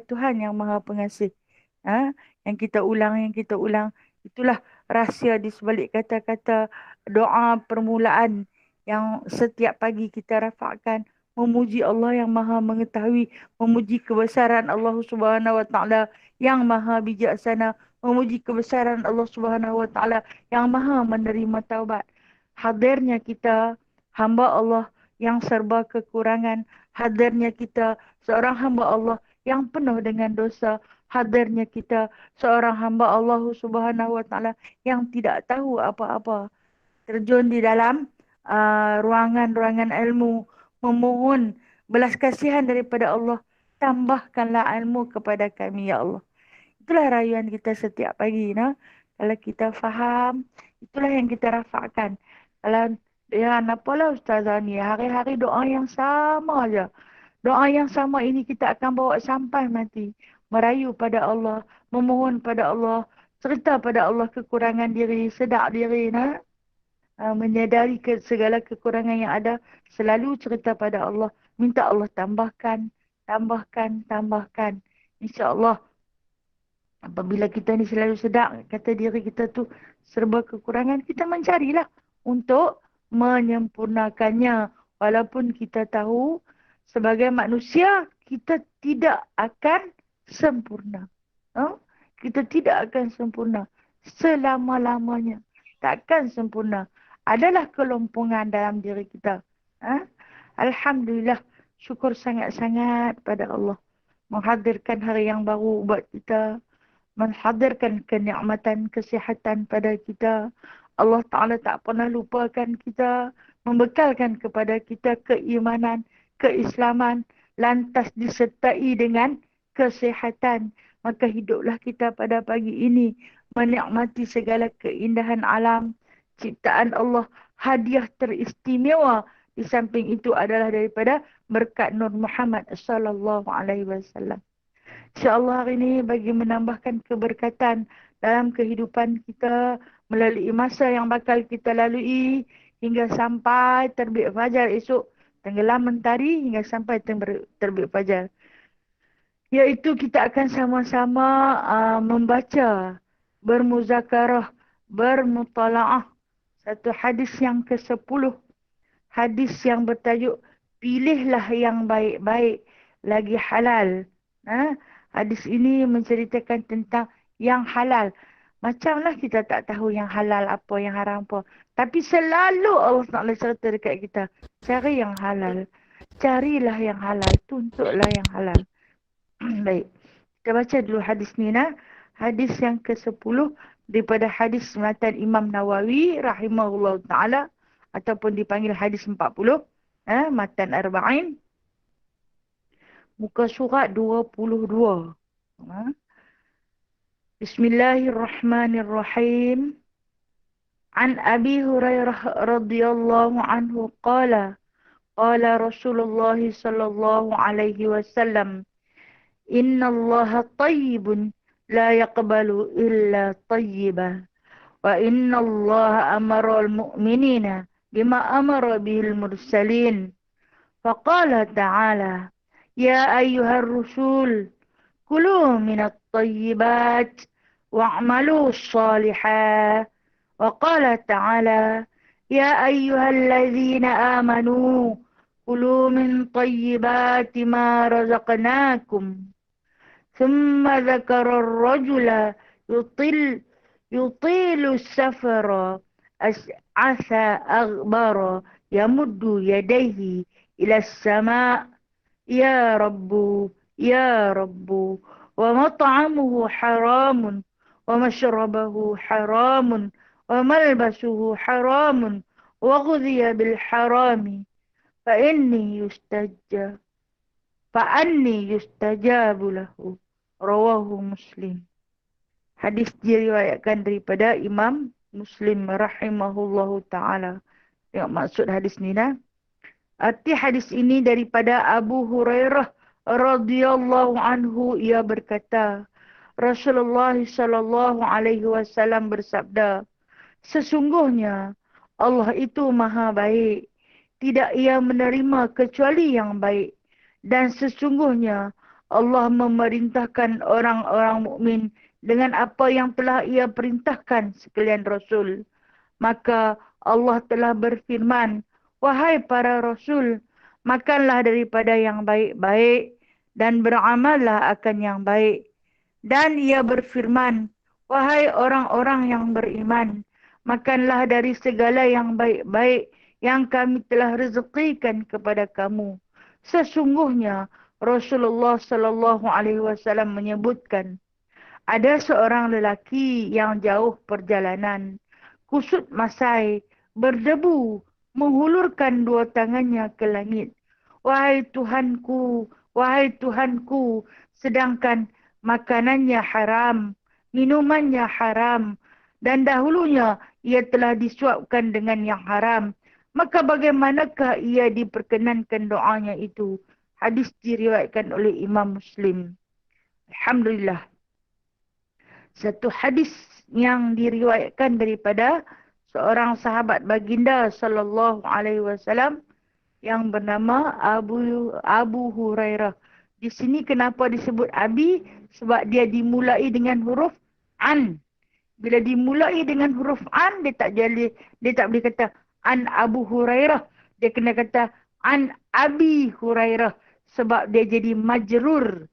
Tuhan yang Maha Pengasih. Ha? Yang kita ulang. Itulah rahsia di sebalik kata-kata doa permulaan yang setiap pagi kita rafakkan. Memuji Allah yang Maha Mengetahui. Memuji kebesaran Allah Subhanahu Wa Taala yang Maha Bijaksana. Memuji kebesaran Allah Subhanahu Wa Taala yang Maha Menerima Taubat. Hadirnya kita hamba Allah yang serba kekurangan. Hadirnya kita seorang hamba Allah yang penuh dengan dosa. Hadirnya kita seorang hamba Allah Subhanahu Wa Taala yang tidak tahu apa-apa. Terjun di dalam ruangan-ruangan ilmu, memohon belas kasihan daripada Allah. Tambahkanlah ilmu kepada kami, ya Allah. Itulah rayuan kita setiap pagi. Nah. Kalau kita faham, itulah yang kita rafakkan. Kalau ya, apalah Ustazah ni, hari-hari doa yang sama aja. Doa yang sama ini kita akan bawa sampai mati. Merayu pada Allah, memohon pada Allah, cerita pada Allah kekurangan diri, sedak diri. Nah. Menyadari segala kekurangan yang ada, selalu cerita pada Allah. Minta Allah tambahkan, tambahkan, tambahkan. InsyaAllah, apabila kita ni selalu sedar, kata diri kita tu serba kekurangan, kita mencarilah untuk menyempurnakannya. Walaupun kita tahu sebagai manusia, kita tidak akan sempurna. Kita tidak akan sempurna selama-lamanya. Takkan sempurna. Adalah kelompongan dalam diri kita. Alhamdulillah, syukur sangat-sangat pada Allah. Menghadirkan hari yang baru buat kita. Menghadirkan kenikmatan kesihatan pada kita. Allah Ta'ala tak pernah lupakan kita. Membekalkan kepada kita keimanan, keislaman. Lantas disertai dengan kesihatan. Maka hiduplah kita pada pagi ini. Menikmati segala keindahan alam. Ciptaan Allah. Hadiah teristimewa. Di samping itu adalah daripada berkat Nur Muhammad sallallahu alaihi wasallam. InsyaAllah hari ini bagi menambahkan keberkatan dalam kehidupan kita melalui masa yang bakal kita lalui hingga sampai terbit fajar esok, tenggelam mentari hingga sampai terbit fajar. Iaitu kita akan sama-sama membaca, bermuzakarah, bermutalaah satu hadis yang ke-10. Hadis yang bertajuk pilihlah yang baik-baik lagi halal. Hadis ini menceritakan tentang yang halal. Macamlah kita tak tahu yang halal apa, yang haram apa. Tapi selalu Allah Ta'ala cerita dekat kita. Cari yang halal. Carilah yang halal. Tuntutlah yang halal. Baik. Kita baca dulu hadis ni. Hadis yang ke-10 daripada hadis matan Imam Nawawi rahimahullah ta'ala. Ataupun dipanggil hadis 40. Matan Arba'in. Muka surat 22. Bismillahirrahmanirrahim. An Abi Hurairah radhiyallahu anhu qala Rasulullah sallallahu alaihi wasallam, Inna Allah tayyibun la yaqbalu illa tayyibah. Wa inna Allah amara al-mu'minina bima amara bihil mursalin. Faqala ta'ala, Ya ayyuhar rusul, kulu minat tayyibat, wa'amalu salihah. Waqala ta'ala, Ya ayyuhalladzina amanu, kulu min tayyibati ma razaqnakum. Thumma zakara ar-rajula yutilu safara as'asa aghbara yamuddu yadayhi ila as-sama' Ya Rabbu, Ya Rabbu, wa mat'amuhu haramun, wa mashrabahu haramun, wa malbasuhu haramun, wa ghudhiya bil harami, fa anni yustajabu lahu. Rawahu Muslim. Hadis diriwayatkan daripada Imam Muslim rahimahullahu ta'ala. Tengok maksud hadis ni Arti hadis ini daripada Abu Hurairah radhiyallahu anhu, ia berkata, Rasulullah sallallahu alaihi wasallam bersabda, sesungguhnya Allah itu maha baik, tidak ia menerima kecuali yang baik, dan sesungguhnya Allah memerintahkan orang-orang mukmin dengan apa yang telah ia perintahkan sekalian Rasul. Maka Allah telah berfirman, wahai para Rasul, makanlah daripada yang baik-baik dan beramallah akan yang baik. Dan ia berfirman, wahai orang-orang yang beriman, makanlah dari segala yang baik-baik yang kami telah rezekikan kepada kamu. Sesungguhnya Rasulullah sallallahu alaihi wasallam menyebutkan, ada seorang lelaki yang jauh perjalanan, kusut masai, berdebu, menghulurkan dua tangannya ke langit. Wahai Tuhanku, wahai Tuhanku, sedangkan makanannya haram, minumannya haram, dan dahulunya ia telah disuapkan dengan yang haram. Maka bagaimanakah ia diperkenankan doanya itu? Hadis diriwayatkan oleh Imam Muslim. Alhamdulillah. Satu hadis yang diriwayatkan daripada seorang sahabat baginda sallallahu alaihi wasallam yang bernama Abu Hurairah. Di sini kenapa disebut Abi? Sebab dia dimulai dengan huruf an. Bila dimulai dengan huruf an, dia tak boleh kata an Abu Hurairah. Dia kena kata an Abi Hurairah sebab dia jadi majrur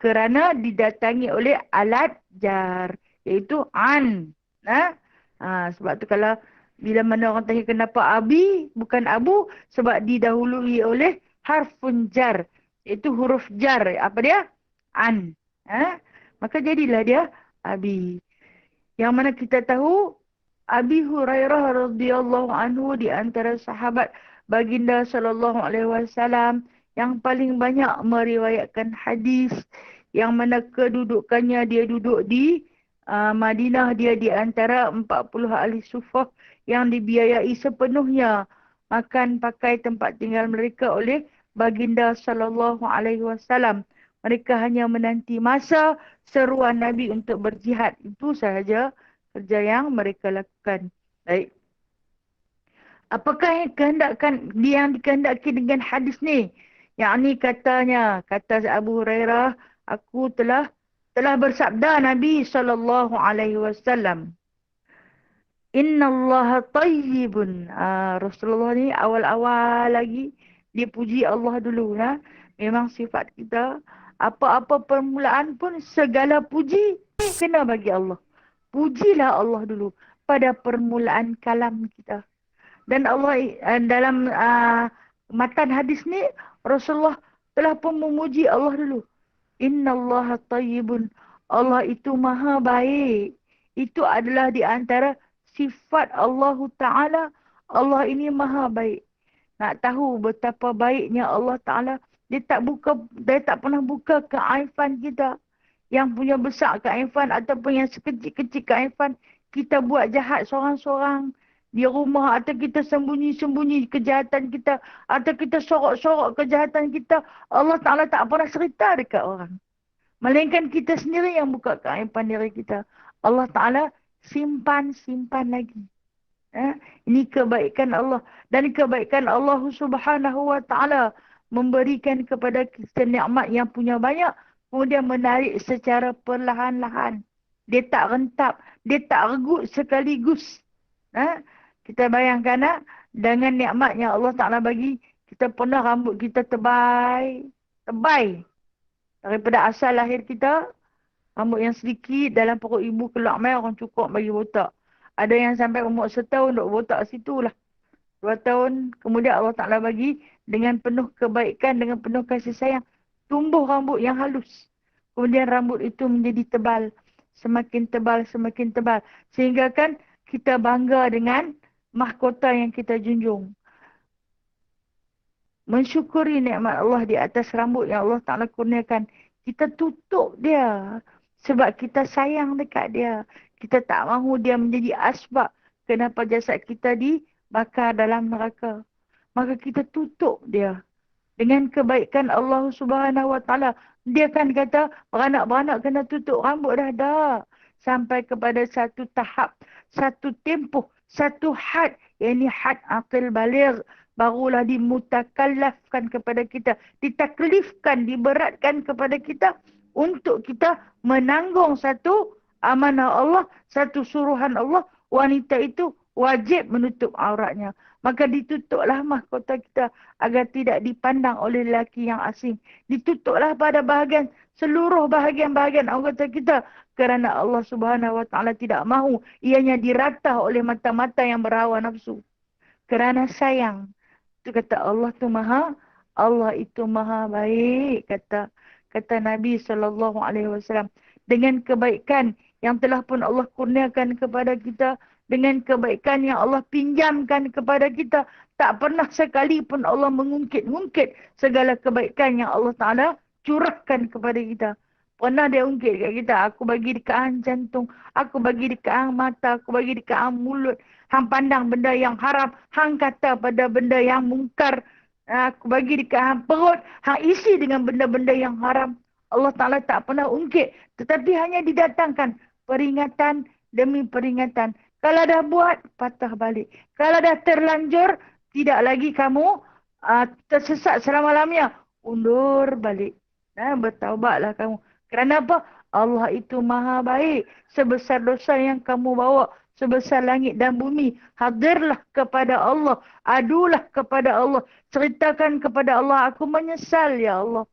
kerana didatangi oleh alat jar, iaitu an. Sebab tu kalau bila mana orang tanya kenapa Abi bukan Abu, sebab didahului oleh harfun jar, iaitu huruf jar. Apa dia? An. Maka jadilah dia Abi. Yang mana kita tahu Abi Hurairah radhiyallahu anhu di antara sahabat baginda sallallahu alaihi wasallam yang paling banyak meriwayatkan hadis, yang mana kedudukannya dia duduk di Madinah, dia di antara 40 ahli sufah yang dibiayai sepenuhnya makan pakai tempat tinggal mereka oleh baginda sallallahu alaihi wasallam. Mereka hanya menanti masa seruan Nabi untuk berjihad. Itu sahaja kerja yang mereka lakukan. Baik. Apakah yang dikehendaki dengan hadis ni? Yang ni katanya, kata Abu Hurairah, aku telah bersabda Nabi sallallahu alaihi wasallam, innallaha tayyibun. Rasulullah ni awal-awal lagi dipuji Allah dulu. Memang sifat kita, apa-apa permulaan pun segala puji kena bagi Allah. Pujilah Allah dulu pada permulaan kalam kita. Dan Allah dalam matan hadis ni, Rasulullah telah pun memuji Allah dulu. Innallaha tayyibun. Allah itu maha baik. Itu adalah di antara sifat Allah Ta'ala. Allah ini maha baik. Nak tahu betapa baiknya Allah Ta'ala, dia tak pernah buka keaifan kita. Yang punya besar keaifan ataupun yang sekecil-kecil keaifan, kita buat jahat seorang-seorang di rumah, atau kita sembunyi-sembunyi kejahatan kita, atau kita sorok-sorok kejahatan kita, Allah Ta'ala tak pernah cerita dekat orang. Melainkan kita sendiri yang buka keaifan diri kita. Allah Ta'ala simpan lagi. Ini kebaikan Allah. Dan kebaikan Allah Subhanahu Wa Ta'ala memberikan kepada kita nikmat yang punya banyak, kemudian menarik secara perlahan-lahan. Dia tak rentap, dia tak regut sekaligus. Kita bayangkan dengan nikmat yang Allah Ta'ala bagi, kita pernah rambut kita tebal. Daripada asal lahir kita, rambut yang sedikit dalam perut ibu keluar mai, orang cukup bagi botak. Ada yang sampai umur setahun duk botak situ lah. 2 tahun kemudian Allah Ta'ala bagi dengan penuh kebaikan, dengan penuh kasih sayang, tumbuh rambut yang halus. Kemudian rambut itu menjadi tebal. Semakin tebal, semakin tebal. Sehingga kan kita bangga dengan mahkota yang kita junjung. Mensyukuri nikmat Allah di atas rambut yang Allah Ta'ala kurniakan. Kita tutup dia. Sebab kita sayang dekat dia. Kita tak mahu dia menjadi asbab kenapa jasad kita dibakar dalam neraka. Maka kita tutup dia. Dengan kebaikan Allah Subhanahu Wa Ta'ala. Dia kan kata, beranak-beranak kena tutup rambut dah. Sampai kepada satu tahap, satu tempoh, satu had. Yang ini had aqil baligh. barulah dimutakallafkan kepada kita, ditaklifkan, diberatkan kepada kita untuk kita menanggung satu amanah Allah, satu suruhan Allah. Wanita itu wajib menutup auratnya. Maka ditutuplah mahkota kita agar tidak dipandang oleh lelaki yang asing. Ditutuplah pada seluruh bahagian-bahagian anggota kita. Kerana Allah Subhanahu Wa Taala tidak mahu ianya diratah oleh mata-mata yang berhawa nafsu. Kerana sayang. Itu kata Allah itu maha baik. Kata Nabi SAW. Dengan kebaikan yang telah pun Allah kurniakan kepada kita. Dengan kebaikan yang Allah pinjamkan kepada kita. Tak pernah sekali pun Allah mengungkit-ungkit segala kebaikan yang Allah Ta'ala curahkan kepada kita. Pernah dia ungkit kat kita. Aku bagi dekat hang jantung. Aku bagi dekat hang mata. Aku bagi dekat hang mulut. Hang pandang benda yang haram. Hang kata pada benda yang mungkar. Aku bagi dekat hang perut. Hang isi dengan benda-benda yang haram. Allah Ta'ala tak pernah ungkit. Tetapi hanya didatangkan peringatan demi peringatan. Kalau dah buat, patah balik. Kalau dah terlanjur, tidak lagi kamu tersesat selama-lamanya. Undur balik. Bertaubatlah kamu. Kerana apa? Allah itu maha baik. Sebesar dosa yang kamu bawa, sebesar langit dan bumi, hadirlah kepada Allah. Adulah kepada Allah. Ceritakan kepada Allah, aku menyesal ya Allah.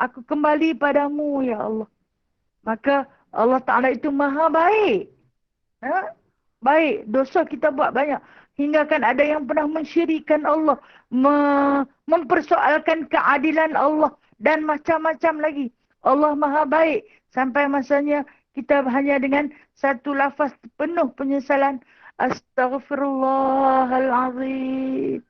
Aku kembali padamu ya Allah. Maka Allah Ta'ala itu maha baik. Baik, dosa kita buat banyak. Hingga kan ada yang pernah mensyirikan Allah. Mempersoalkan keadilan Allah. Dan macam-macam lagi. Allah maha baik. Sampai masanya kita hanya dengan satu lafaz penuh penyesalan. Astaghfirullahalazim.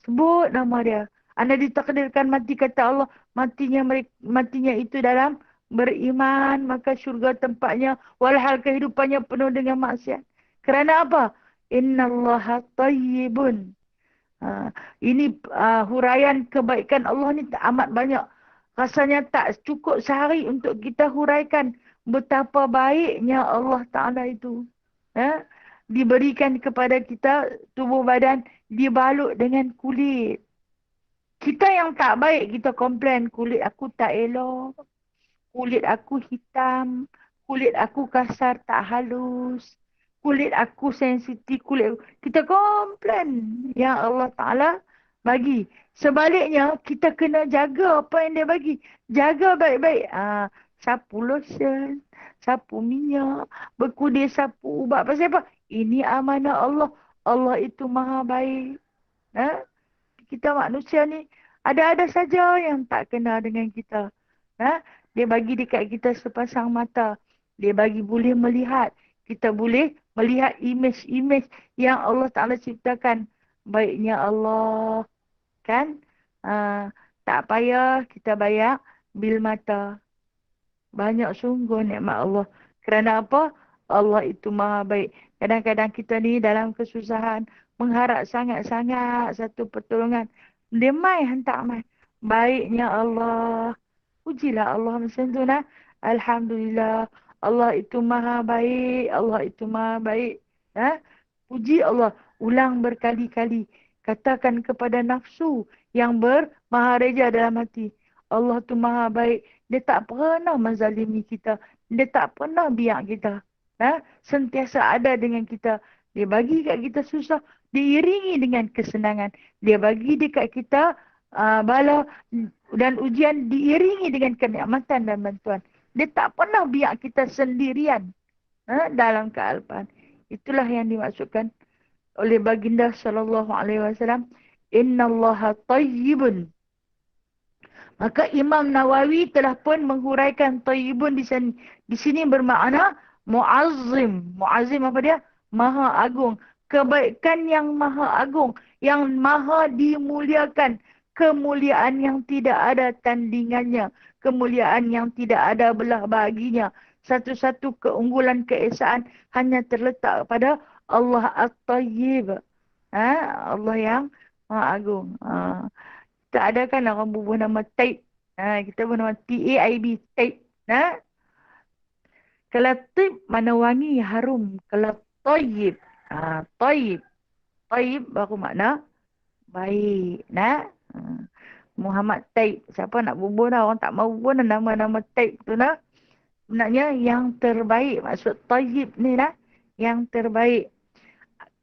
Sebut nama dia. Anda ditakdirkan mati, kata Allah. Matinya itu dalam beriman. Maka syurga tempatnya. Walhal kehidupannya penuh dengan maksiat. Kerana apa? Innallaha tayyibun. Ini huraian kebaikan Allah ni amat banyak. Rasanya tak cukup sehari untuk kita huraikan betapa baiknya Allah Ta'ala itu. Diberikan kepada kita tubuh badan dibalut dengan kulit. Kita yang tak baik, kita komplain kulit aku tak elok. Kulit aku hitam. Kulit aku kasar tak halus. Kulit aku sensitif. Kita komplain yang Allah Ta'ala bagi. Sebaliknya, kita kena jaga apa yang dia bagi. Jaga baik-baik. Sapu lotion. Sapu minyak. Berkudir sapu ubat. Pasal apa? Ini amanah Allah. Allah itu maha baik. Kita manusia ni ada-ada saja yang tak kena dengan kita. Dia bagi dekat kita sepasang mata. Dia bagi boleh melihat. Kita boleh melihat imej-imej yang Allah Ta'ala ciptakan. Baiknya Allah. Kan? Tak payah kita bayar bil mata. Banyak sungguh nikmat Allah. Kerana apa? Allah itu maha baik. Kadang-kadang kita ni dalam kesusahan. Mengharap sangat-sangat satu pertolongan. Dia mai hantar mai. Baiknya Allah. Pujilah Allah macam tu nah. Alhamdulillah. Allah itu maha baik. Allah itu maha baik. Puji Allah. Ulang berkali-kali. Katakan kepada nafsu yang bermahareja dalam hati. Allah tu maha baik. Dia tak pernah menzalimi kita. Dia tak pernah biak kita. Sentiasa ada dengan kita. Dia bagi kat kita susah. Diiringi dengan kesenangan. Dia bagi dekat kita bala dan ujian diiringi dengan kenikmatan dan bantuan. Dia tak pernah biar kita sendirian dalam kealpaan. Itulah yang dimaksudkan oleh baginda sallallahu alaihi wasallam, innallaha tayyibun. Maka Imam Nawawi telah pun menghuraikan tayyibun di sini. Di sini bermakna muazzim. Muazzim apa dia? Maha agung. Kebaikan yang maha agung, yang maha dimuliakan. Kemuliaan yang tidak ada tandingannya. Kemuliaan yang tidak ada belah bahaginya. Satu-satu keunggulan keesaan hanya terletak pada Allah At-Tayyib. Allah yang maha agung. Tak ada kan orang bubuh nama Taib. Kita bubuh nama T-A-I-B. Taib. Kalau Taib mana wangi, harum. Kalau Tayyib. Tayyib. Tayyib baru makna Baik. Nah. Muhammad Taib. Siapa nak bubuh dah. Orang tak mau bubuh dah. Nama-nama Taib tu dah. Sebenarnya yang terbaik. Maksud Tayyib ni dah. Yang terbaik.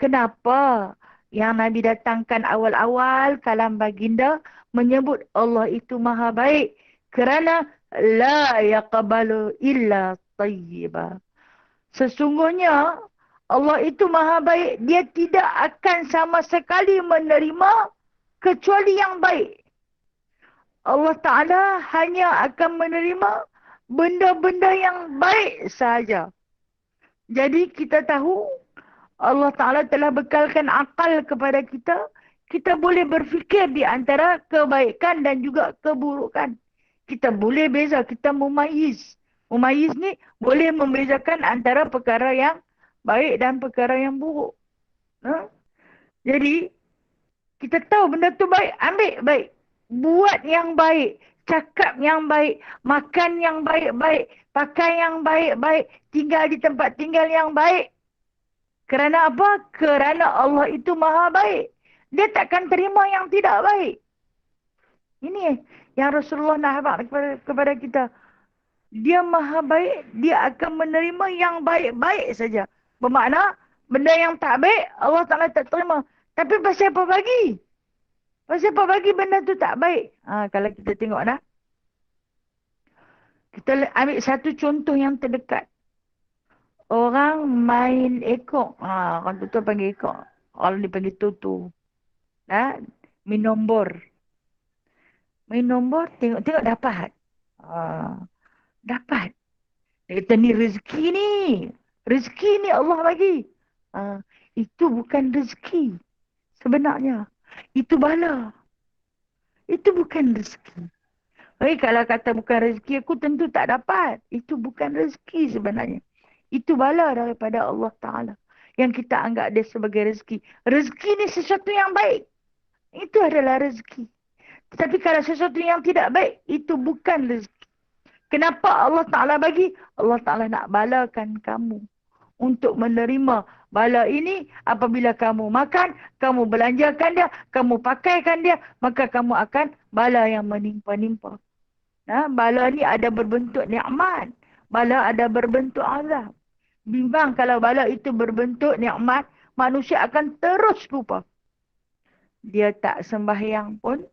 Kenapa? Yang Nabi datangkan awal-awal kalam baginda menyebut Allah itu maha baik. Kerana la yaqbalu illa tayyibah. Sesungguhnya Allah itu maha baik. Dia tidak akan sama sekali menerima kecuali yang baik. Allah Ta'ala hanya akan menerima benda-benda yang baik sahaja. Jadi kita tahu Allah Ta'ala telah bekalkan akal kepada kita. Kita boleh berfikir di antara kebaikan dan juga keburukan. Kita boleh beza, kita mumayyiz. Mumayyiz ni boleh membezakan antara perkara yang baik dan perkara yang buruk. Ha? Jadi, kita tahu benda tu baik, ambil baik. Buat yang baik, cakap yang baik, makan yang baik-baik, pakai yang baik-baik, tinggal di tempat tinggal yang baik. Kerana apa? Kerana Allah itu maha baik. Dia takkan terima yang tidak baik. Ini yang Rasulullah nak habaq kepada kita. Dia maha baik, dia akan menerima yang baik-baik saja. Bermakna, benda yang tak baik, Allah Ta'ala tak terima. Tapi pasal apa bagi? Pasal apa bagi benda tu tak baik? Kalau kita tengok dah. Kita ambil satu contoh yang terdekat. Orang main ekor. Orang tu panggil ekor. Orang dipanggil tutu. Main nombor. Main nombor, tengok dapat. Dapat. Dia kata ni rezeki ni. Rezeki ni Allah bagi. Itu bukan rezeki. Sebenarnya. Itu bala. Itu bukan rezeki. Kalau kata bukan rezeki, aku tentu tak dapat. Itu bukan rezeki sebenarnya. Itu bala daripada Allah Ta'ala. Yang kita anggap dia sebagai rezeki. Rezeki ni sesuatu yang baik. Itu adalah rezeki. Tetapi kalau sesuatu yang tidak baik, itu bukan rezeki. Kenapa Allah Ta'ala bagi? Allah Ta'ala nak balakan kamu. Untuk menerima bala ini, apabila kamu makan, kamu belanjakan dia, kamu pakaikan dia, maka kamu akan bala yang menimpa-nimpa. Bala ni ada berbentuk nikmat. Bala ada berbentuk azab. Bimbang kalau bala itu berbentuk nikmat, manusia akan terus lupa. Dia tak sembahyang pun,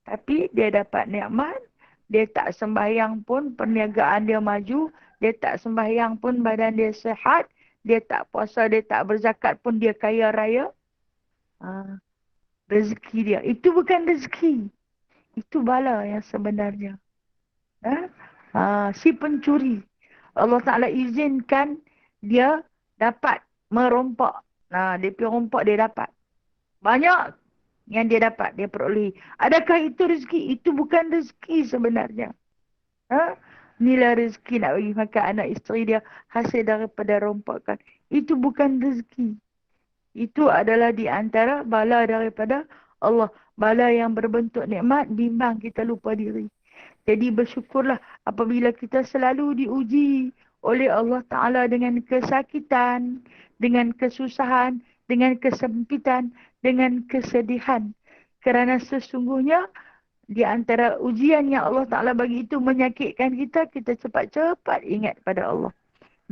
tapi dia dapat nikmat. Dia tak sembahyang pun, perniagaan dia maju. Dia tak sembahyang pun, badan dia sihat. Dia tak puasa, dia tak berzakat pun, dia kaya raya. Rezeki dia. Itu bukan rezeki. Itu bala yang sebenarnya. Si pencuri. Allah Ta'ala izinkan dia dapat merompak. Dia pergi rompak, dia dapat. Banyak yang dia dapat, dia peroleh. Adakah itu rezeki? Itu bukan rezeki sebenarnya. Inilah rezeki nak bagi makan anak isteri dia hasil daripada rompakan. Itu bukan rezeki. Itu adalah di antara bala daripada Allah. Bala yang berbentuk nikmat, bimbang kita lupa diri. Jadi bersyukurlah apabila kita selalu diuji oleh Allah Ta'ala dengan kesakitan, dengan kesusahan, dengan kesempitan, dengan kesedihan. Kerana sesungguhnya di antara ujian yang Allah Ta'ala bagi itu menyakitkan kita, kita cepat-cepat ingat pada Allah.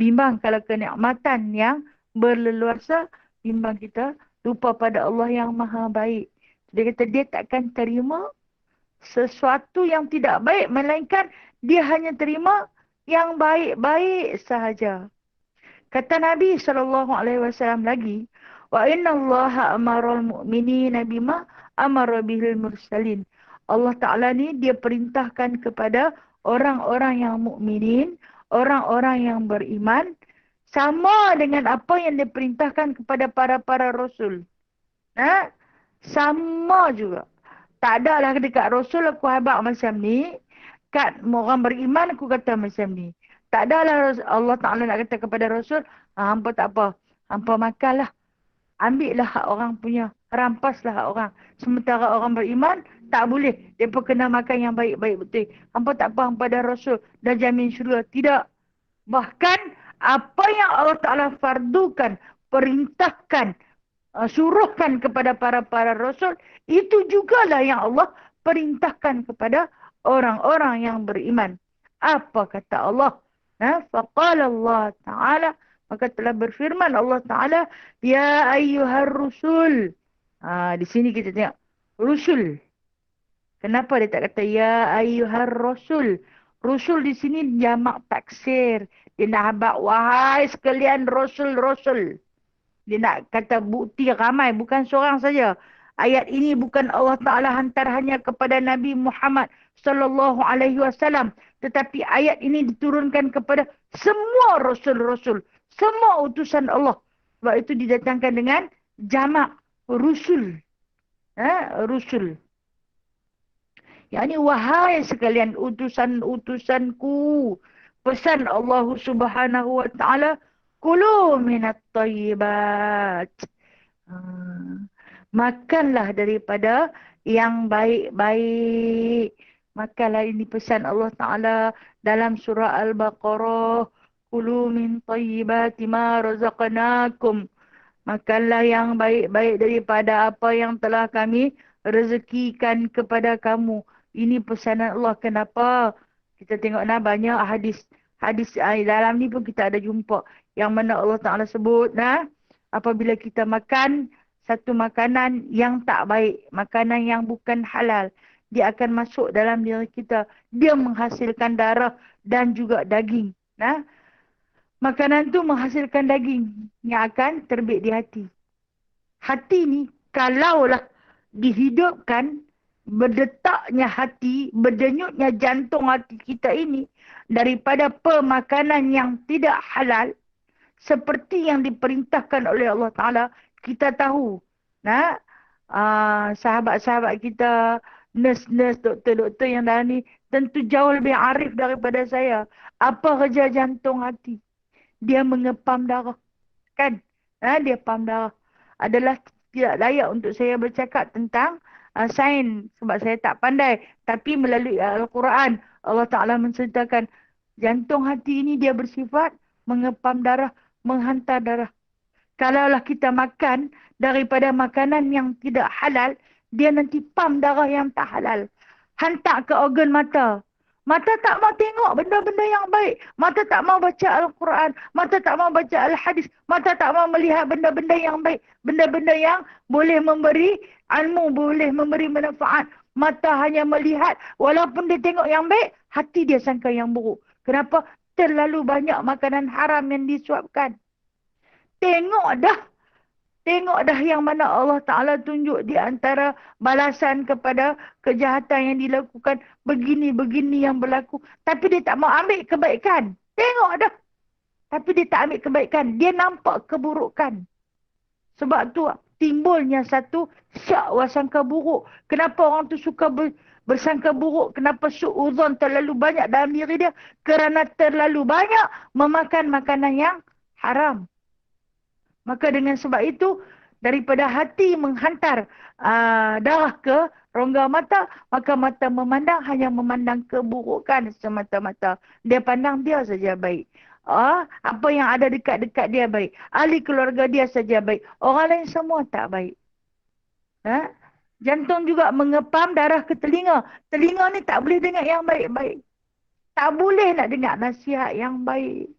Bimbang kalau kenikmatan yang berleluasa, bimbang kita lupa pada Allah yang maha baik. Dia kata dia takkan terima sesuatu yang tidak baik, melainkan dia hanya terima yang baik-baik sahaja. Kata Nabi SAW lagi, wa inna Allah amaral mu'minina bima amara bihil mursalin. Allah Ta'ala ni dia perintahkan kepada orang-orang yang mukminin, orang-orang yang beriman, sama dengan apa yang diperintahkan kepada para rasul. Sama juga. Tak ada lah dekat Rasul aku habaq macam ni. Kat orang beriman aku kata macam ni. Tak ada lah Allah Ta'ala nak kata kepada Rasul, hampa tak apa. Hampa makanlah. Ambil lah hak orang punya. Rampaslah hak orang. Sementara orang beriman, tak boleh. Mereka kena makan yang baik-baik betul. Hampa tak apa, hampa dah Rasul. Dah jamin syurga. Tidak. Bahkan, apa yang Allah Ta'ala fardukan, perintahkan, suruhkan kepada para rasul, itu jugalah yang Allah perintahkan kepada orang-orang yang beriman. Apa kata Allah? Faqala Allah Ta'ala, maka telah berfirman Allah Ta'ala, ya ayyuhar rusul. Di sini kita tengok rusul. Kenapa dia tak kata ya ayyuhar rasul? Rusul di sini jamak taksir. Dia nak habaq wahai sekalian rasul-rasul. Dia nak kata bukti ramai, bukan seorang saja. Ayat ini bukan Allah Ta'ala hantar hanya kepada Nabi Muhammad sallallahu alaihi wasallam, tetapi ayat ini diturunkan kepada semua rasul-rasul, semua utusan Allah. Sebab itu didatangkan dengan jamak rusul. Rusul. Yani wahai sekalian utusan-utusanku. Pesan Allah Subhanahu wa taala, kulu minat thayyibat. Makanlah daripada yang baik-baik. Makanlah, ini pesan Allah Taala dalam surah Al-Baqarah. Kulu min thayyibati ma razaqnakum. Makanlah yang baik-baik daripada apa yang telah kami rezekikan kepada kamu. Ini pesanan Allah. Kenapa? Kita tengok banyak hadis. Hadis dalam ni pun kita ada jumpa. Yang mana Allah Ta'ala sebut, apabila kita makan satu makanan yang tak baik, makanan yang bukan halal, dia akan masuk dalam diri kita. Dia menghasilkan darah dan juga daging. Makanan tu menghasilkan daging yang akan terbit di hati. Hati ni kalaulah dihidupkan, berdetaknya hati, berdenyutnya jantung hati kita ini daripada pemakanan yang tidak halal, seperti yang diperintahkan oleh Allah Ta'ala, kita tahu. Sahabat-sahabat kita, nurse-nurse, doktor-doktor yang dah ni, tentu jauh lebih arif daripada saya. Apa kerja jantung hati? Dia mengepam darah. Kan? Dia pam darah. Adalah tidak layak untuk saya bercakap tentang sains, sebab saya tak pandai. Tapi melalui Al-Quran, Allah Ta'ala menceritakan jantung hati ini dia bersifat mengepam darah, menghantar darah. Kalaulah kita makan daripada makanan yang tidak halal, dia nanti pam darah yang tak halal. Hantar ke organ mata. Mata tak mau tengok benda-benda yang baik. Mata tak mau baca Al-Quran. Mata tak mau baca Al-Hadis. Mata tak mau melihat benda-benda yang baik. Benda-benda yang boleh memberi ilmu, boleh memberi manfaat. Mata hanya melihat, walaupun dia tengok yang baik, hati dia sangka yang buruk. Kenapa? Terlalu banyak makanan haram yang disuapkan. Tengok dah yang mana Allah Ta'ala tunjuk di antara balasan kepada kejahatan yang dilakukan. Begini-begini yang berlaku. Tapi dia tak mau ambil kebaikan. Tengok dah. Tapi dia tak ambil kebaikan. Dia nampak keburukan. Sebab tu timbulnya satu syak wasangka buruk. Kenapa orang tu suka bersangka buruk? Kenapa su'udhan terlalu banyak dalam diri dia? Kerana terlalu banyak memakan makanan yang haram. Maka dengan sebab itu, daripada hati menghantar darah ke rongga mata, maka mata memandang hanya memandang keburukan semata-mata. Dia pandang dia saja baik. Apa yang ada dekat-dekat dia baik. Ahli keluarga dia saja baik. Orang lain semua tak baik. Jantung juga mengepam darah ke telinga. Telinga ni tak boleh dengar yang baik-baik. Tak boleh nak dengar nasihat yang baik.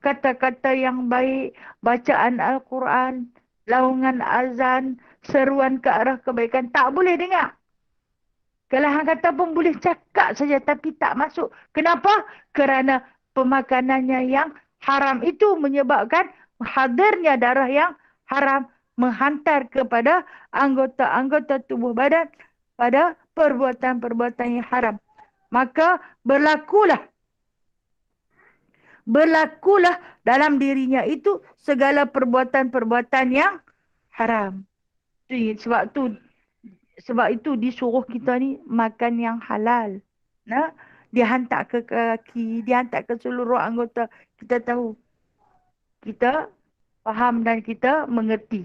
Kata-kata yang baik, bacaan Al-Quran, laungan azan, seruan ke arah kebaikan, tak boleh dengar. Kalau hang kata pun boleh cakap saja, tapi tak masuk. Kenapa? Kerana pemakanannya yang haram itu menyebabkan hadirnya darah yang haram, menghantar kepada anggota-anggota tubuh badan pada perbuatan-perbuatan yang haram. Maka berlakulah dalam dirinya itu segala perbuatan-perbuatan yang haram. Sebab itu disuruh kita ni makan yang halal. Dia hantar ke kaki, dia hantar ke seluruh anggota. Kita tahu. Kita faham dan kita mengerti.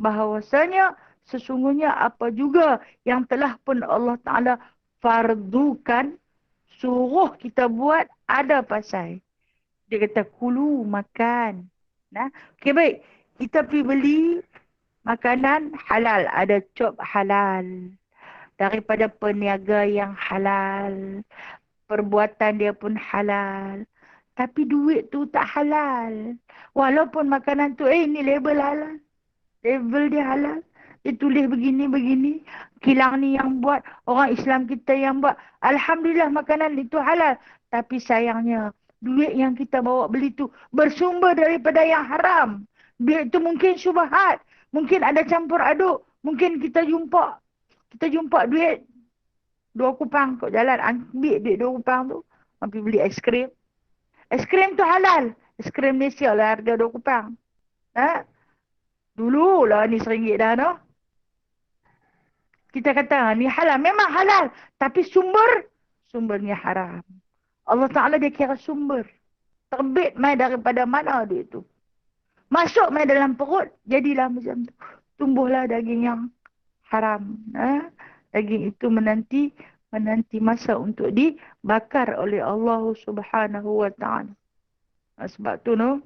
Bahawasanya sesungguhnya apa juga yang telah pun Allah Ta'ala fardukan, suruh kita buat, ada pasal. Dia kata kulu, makan. Nah, okey baik. Kita pergi beli makanan halal. Ada cop halal. Daripada peniaga yang halal. Perbuatan dia pun halal. Tapi duit tu tak halal. Walaupun makanan tu, ni label halal. Label dia halal. Dia tulis begini-begini. Kilang ni yang buat. Orang Islam kita yang buat. Alhamdulillah makanan itu halal. Tapi sayangnya, duit yang kita bawa beli tu bersumber daripada yang haram. Duit tu mungkin syubhat. Mungkin ada campur aduk. Mungkin kita jumpa duit 2 kupang kat jalan. Ambil duit 2 kupang tu. Pergi beli aiskrim. Aiskrim tu halal. Aiskrim Malaysia lah harga 2 kupang. Ha? Dulu lah ni RM1 dah no. Kita kata ni halal. Memang halal. Tapi sumbernya haram. Allah Ta'ala dia kira sumber. Terbit mai daripada mana dia tu. Masuk mai dalam perut. Jadilah macam tu. Tumbuhlah daging yang haram. Daging itu menanti masa untuk dibakar oleh Allah Subhanahu Wa Ta'ala. Sebab tu no.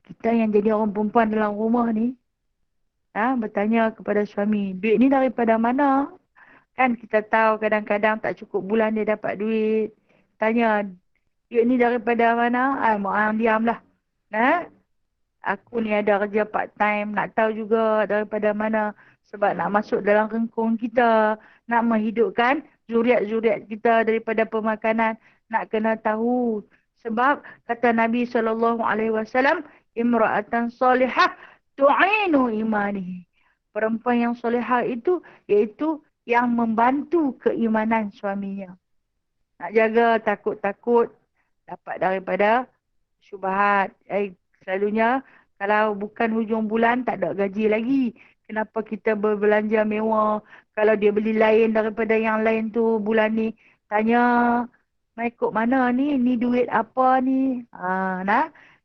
Kita yang jadi orang perempuan dalam rumah ni. Bertanya kepada suami, duit ni daripada mana? Kan kita tahu kadang-kadang tak cukup bulan dia dapat duit. Tanya, duit ni daripada mana? Mak diamlah. Aku ni ada kerja part time, nak tahu juga daripada mana. Sebab nak masuk dalam rengkung kita, nak menghidupkan zuriat-zuriat kita daripada pemakanan, nak kena tahu. Sebab kata Nabi SAW, imra'atan salihah tu'inu imani. Perempuan yang solehah itu iaitu yang membantu keimanan suaminya. Nak jaga takut-takut dapat daripada syubhat. Selalunya kalau bukan hujung bulan tak ada gaji lagi. Kenapa kita berbelanja mewah? Kalau dia beli lain daripada yang lain tu bulan ni. Tanya, mai kok mana ni? Ni duit apa ni?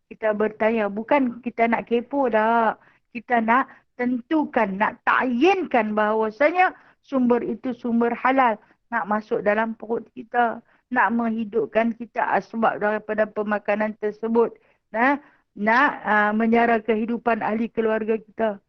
Kita bertanya. Bukan kita nak kepo dah. Kita nak tentukan, nak ta'yinkan bahawasanya sumber itu sumber halal. Nak masuk dalam perut kita. Nak menghidupkan kita asbab daripada pemakanan tersebut. Nak menyara kehidupan ahli keluarga kita.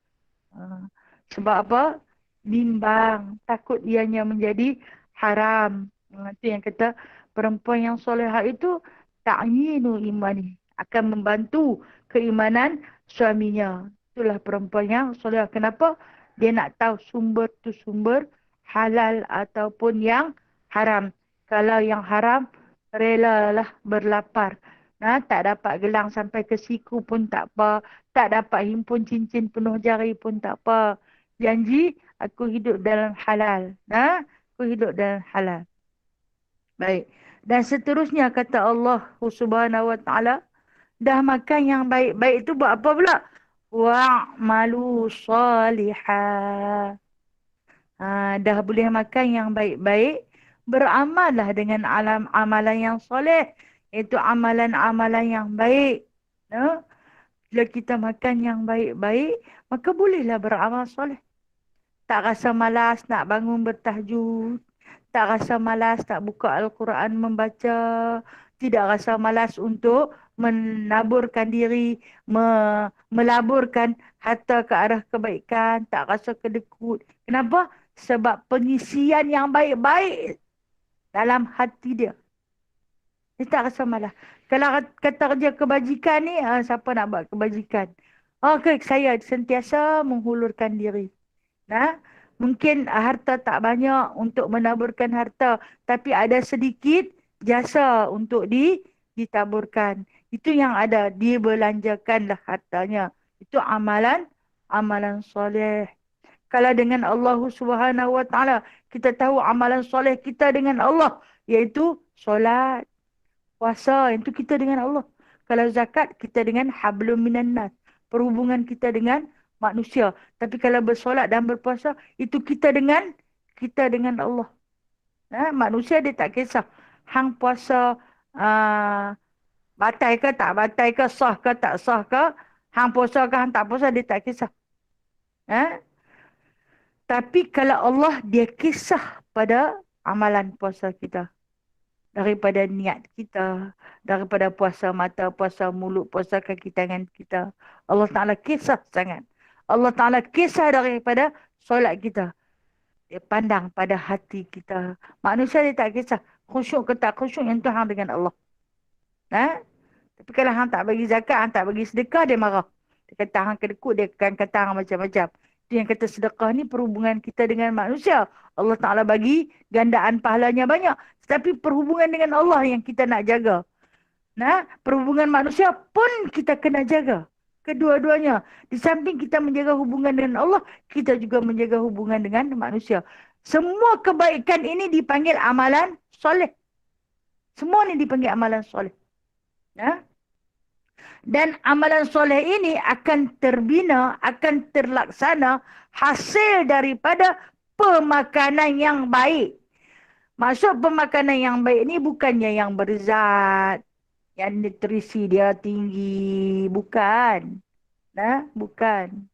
Sebab apa? Bimbang. Takut ianya menjadi haram. Itu yang kata perempuan yang solehah itu ta'yinu imani. Akan membantu keimanan suaminya. Itulah perempuan yang solehah. Kenapa? Dia nak tahu sumber tu sumber halal ataupun yang haram. Kalau yang haram, relalah berlapar. Tak dapat gelang sampai ke siku pun tak apa. Tak dapat himpun cincin penuh jari pun tak apa. Janji, aku hidup dalam halal. Aku hidup dalam halal. Baik. Dan seterusnya kata Allah Subhanahu Wa Ta'ala, dah makan yang baik-baik itu buat apa pula? Wa'malu salihah. Dah boleh makan yang baik-baik. Beramallah dengan amalan yang soleh. Itu amalan-amalan yang baik. Bila kita makan yang baik-baik, maka bolehlah beramal soleh. Tak rasa malas nak bangun bertahajud. Tak rasa malas tak buka Al-Quran membaca. Tidak rasa malas untuk menaburkan diri, melaburkan harta ke arah kebaikan. Tak rasa kedekut. Kenapa? Sebab pengisian yang baik-baik dalam hati dia. Dia tak rasa malas. Kalau kata kerja kebajikan ni, siapa nak buat kebajikan? Okey, saya sentiasa menghulurkan diri. Mungkin harta tak banyak untuk menaburkan harta. Tapi ada sedikit jasa untuk ditaburkan. Itu yang ada. Dibelanjakanlah hartanya. Itu amalan soleh. Kalau dengan Allah Subhanahu Wa Ta'ala, kita tahu amalan soleh kita dengan Allah. Iaitu solat, puasa. Itu kita dengan Allah. Kalau zakat, kita dengan hablum minan nas. Perhubungan kita dengan manusia. Tapi kalau bersolat dan berpuasa, itu kita dengan Allah. Manusia dia tak kisah. Hang puasa batai ke tak batai ke, sah ke tak sah ke, hang puasa ke hang tak puasa, dia tak kisah. Tapi kalau Allah, dia kisah pada amalan puasa kita. daripada niat kita, daripada puasa mata, puasa mulut, puasa kaki tangan kita. Allah Ta'ala kisah sangat. Allah Ta'ala kisah daripada solat kita. Dia pandang pada hati kita. Manusia dia tak kisah. Khusyuk ke tak khusyuk yang tu hang dengan Allah. Ha? Tapi kalau hang tak bagi zakat, hang tak bagi sedekah, dia marah. Dia kata hang kedekut, dia akan kata hang macam-macam. Itu yang kata sedekah ni perhubungan kita dengan manusia. Allah Ta'ala bagi gandaan pahalanya banyak. Tetapi perhubungan dengan Allah yang kita nak jaga. Nah, perhubungan manusia pun kita kena jaga. Kedua-duanya. Di samping kita menjaga hubungan dengan Allah, kita juga menjaga hubungan dengan manusia. Semua kebaikan ini dipanggil amalan soleh. Semua ini dipanggil amalan soleh. Nah, dan amalan soleh ini akan terbina, akan terlaksana hasil daripada pemakanan yang baik. Maksud pemakanan yang baik ni bukannya yang berzat, yang nutrisi dia tinggi. Bukan. Nah, bukan.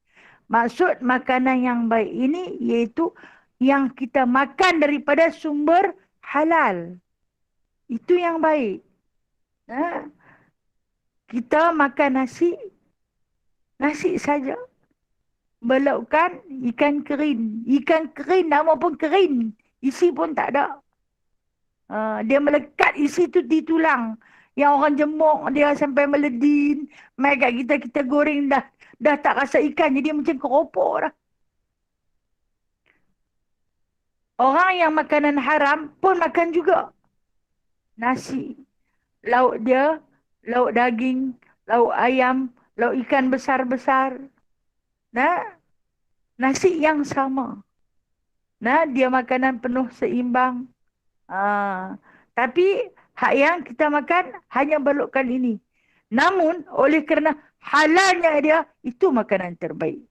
Maksud makanan yang baik ini iaitu yang kita makan daripada sumber halal. Itu yang baik. Nah, kita makan nasi, nasi saja. Belaukkan ikan kerin. Ikan kerin, nama pun kerin. Isi pun tak ada. Dia melekat isi tu di tulang. Yang orang jemuk dia sampai meledin. Mai kat kita, kita goreng dah tak rasa ikan. Jadi macam keropok dah. Orang yang makanan haram pun makan juga. Nasi. Lauk dia, lauk daging, lauk ayam, lauk ikan besar-besar. Nah, nasi yang sama. Nah, dia makanan penuh seimbang. Tapi hak yang kita makan hanya berlokkan ini. Namun oleh kerana halalnya dia, itu makanan terbaik.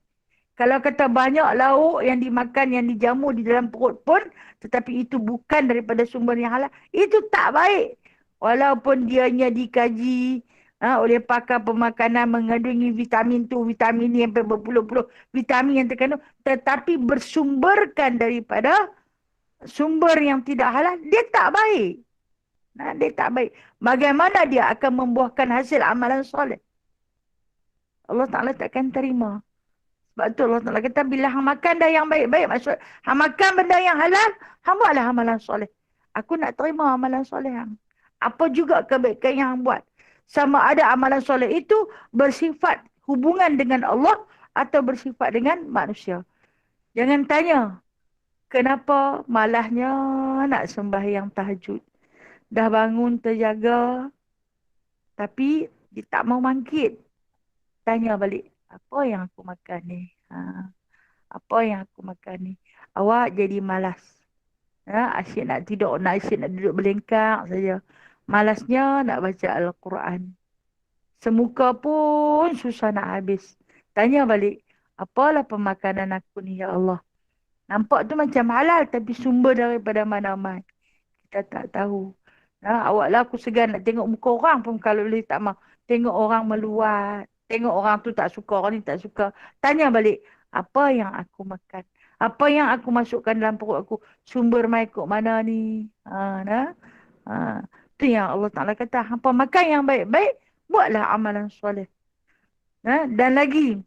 Kalau kata banyak lauk yang dimakan, yang dijamu di dalam perut pun, tetapi itu bukan daripada sumber yang halal, itu tak baik. Walaupun dianya dikaji oleh pakar pemakanan mengandungi vitamin tu, vitamin ni, sampai berpuluh-puluh vitamin yang terkandung, tetapi bersumberkan daripada sumber yang tidak halal, dia tak baik. Dia tak baik. Bagaimana dia akan membuahkan hasil amalan soleh? Allah Ta'ala takkan terima. Sebab tu Allah Ta'ala kata, bila hang makan dah yang baik-baik, maksud hang makan benda yang halal, hang buatlah amalan soleh. Aku nak terima amalan soleh hang. Apa juga kebaikan yang hang buat. Sama ada amalan soleh itu bersifat hubungan dengan Allah atau bersifat dengan manusia. Jangan tanya, kenapa malahnya nak sembahyang tahajud. Dah bangun terjaga, tapi dia tak mau bangkit. Tanya balik, apa yang aku makan ni? Apa yang aku makan ni? Awak jadi malas. Asyik nak tidur, asyik nak duduk belengkak saja. Malasnya nak baca Al-Quran. Semuka pun susah nak habis. Tanya balik, apalah pemakanan aku ni ya Allah? Nampak tu macam halal tapi sumber daripada mana-mana. Kita tak tahu. Awaklah aku segan nak tengok muka orang pun kalau boleh tak mau. Tengok orang meluat. Tengok orang tu tak suka, orang ni tak suka. Tanya balik, apa yang aku makan? Apa yang aku masukkan dalam perut aku? Sumber mai kok mana ni? Tu yang Allah Ta'ala kata, hampa makan yang baik-baik, buatlah amalan soleh. Dan lagi,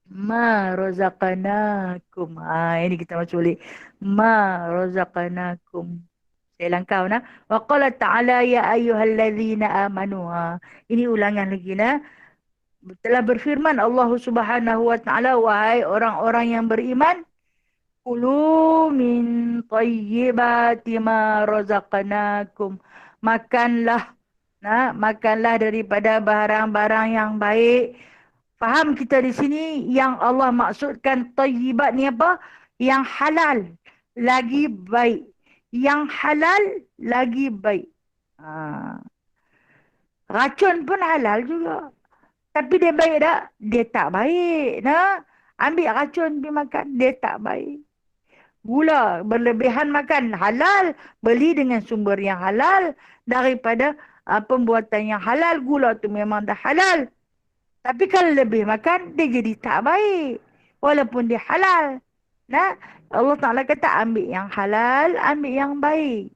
ma razaqanakum. Ini kita masuk balik. Ma razaqanakum. Saya langkau nah. Wa qala ta'ala ya ayyuhallazina amanu. Ini ulangan lagi nah. Telah berfirman Allah Subhanahu wa taala, wahai orang-orang yang beriman, kulu min thayyibati ma razaqnakum. Makanlah, makanlah daripada barang-barang yang baik. Faham kita di sini yang Allah maksudkan thayyibat ni apa? Yang halal lagi baik. Yang halal lagi baik. Racun pun halal juga. Tapi dia baik tak? Dia tak baik. Ambil racun pergi makan. Dia tak baik. Gula berlebihan makan halal. Beli dengan sumber yang halal. Daripada pembuatan yang halal. Gula tu memang dah halal. Tapi kalau lebih makan, dia jadi tak baik. Walaupun dia halal. Allah Ta'ala kata ambil yang halal, ambil yang baik.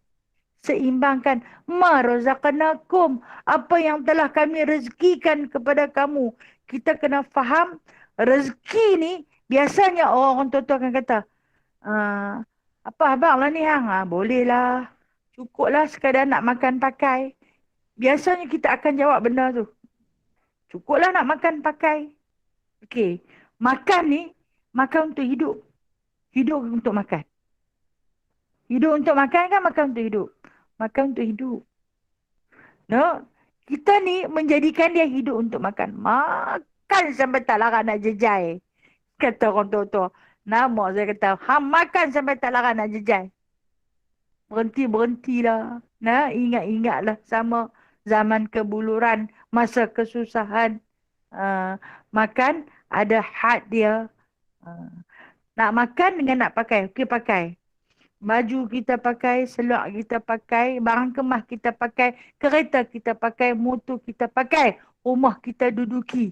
Seimbangkan. Ma razaqnakum. Apa yang telah kami rezekikan kepada kamu. Kita kena faham rezeki ni biasanya orang tua-tua akan kata, ah, apa abang lah ni hang? Boleh lah. Cukup lah sekadar nak makan pakai. Biasanya kita akan jawab benda tu. Cukup lah nak makan pakai. Okey. Makan ni, makan untuk hidup. Hidup untuk makan. Hidup untuk makan kan makan untuk hidup. Makan untuk hidup. No? Kita ni menjadikan dia hidup untuk makan. Makan sampai tak larat nak jejai. Kata orang tua-tua. Nama saya kata, makan sampai tak larat nak jejai. Berhentilah. Nah, ingat-ingatlah sama zaman kebuluran, masa kesusahan. Makan ada had dia. Nak makan dengan nak pakai. Okey, pakai. Baju kita pakai, seluar kita pakai, barang kemas kita pakai, kereta kita pakai, motor kita pakai, rumah kita duduki.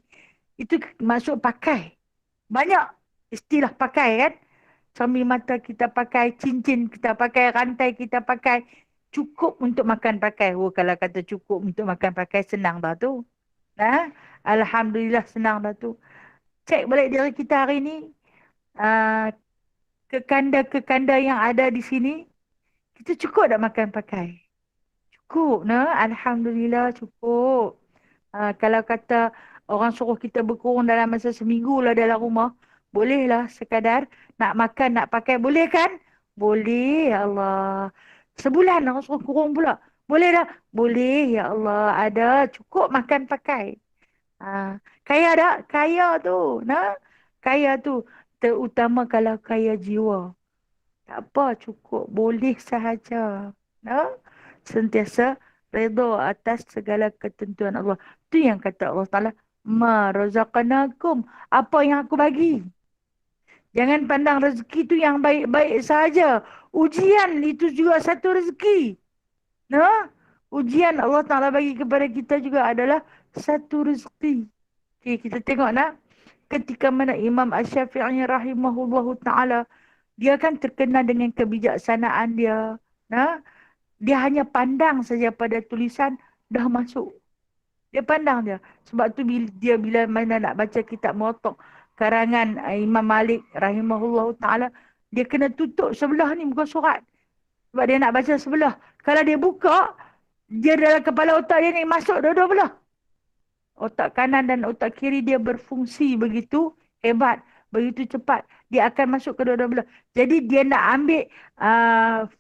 Itu maksud pakai. Banyak istilah pakai kan. Cermin mata kita pakai, cincin kita pakai, rantai kita pakai. Cukup untuk makan pakai. Oh, kalau kata cukup untuk makan pakai, senang dah tu. Nah, Alhamdulillah senang dah tu. Cek balik diri kita hari ni. Kekanda-kekanda yang ada di sini, kita cukup tak makan pakai? Cukup, nah. Alhamdulillah cukup. Kalau kata orang suruh kita berkurung dalam masa seminggu lah dalam rumah, bolehlah sekadar nak makan, nak pakai. Boleh kan? Boleh, ya Allah. Sebulan orang suruh kurung pula. Boleh dah? Boleh, ya Allah. Ada, cukup makan pakai. Kaya tak? Kaya tu. Nah, kaya tu. Terutama kalau kaya jiwa. Tak apa, cukup. Boleh sahaja. Nah, sentiasa redha atas segala ketentuan Allah. Tu yang kata Allah Ta'ala. Ma razaqnakum. Apa yang aku bagi. Jangan pandang rezeki tu yang baik-baik sahaja. Ujian itu juga satu rezeki. Nah, ujian Allah Ta'ala bagi kepada kita juga adalah satu rezeki. Okay, kita tengok nak. Ketika mana Imam Ash-Syafi'i rahimahullahu ta'ala, dia kan terkenal dengan kebijaksanaan dia. Nah, dia hanya pandang saja pada tulisan, dah masuk. Dia pandang dia. Sebab tu dia bila mana nak baca kitab Muwatta' karangan Imam Malik rahimahullahu ta'ala, dia kena tutup sebelah ni muka surat. Sebab dia nak baca sebelah. Kalau dia buka, dia dalam kepala otak dia ni masuk dua-dua belah. Otak kanan dan otak kiri dia berfungsi begitu hebat, begitu cepat. Dia akan masuk ke dua-dua belah. Jadi dia nak ambil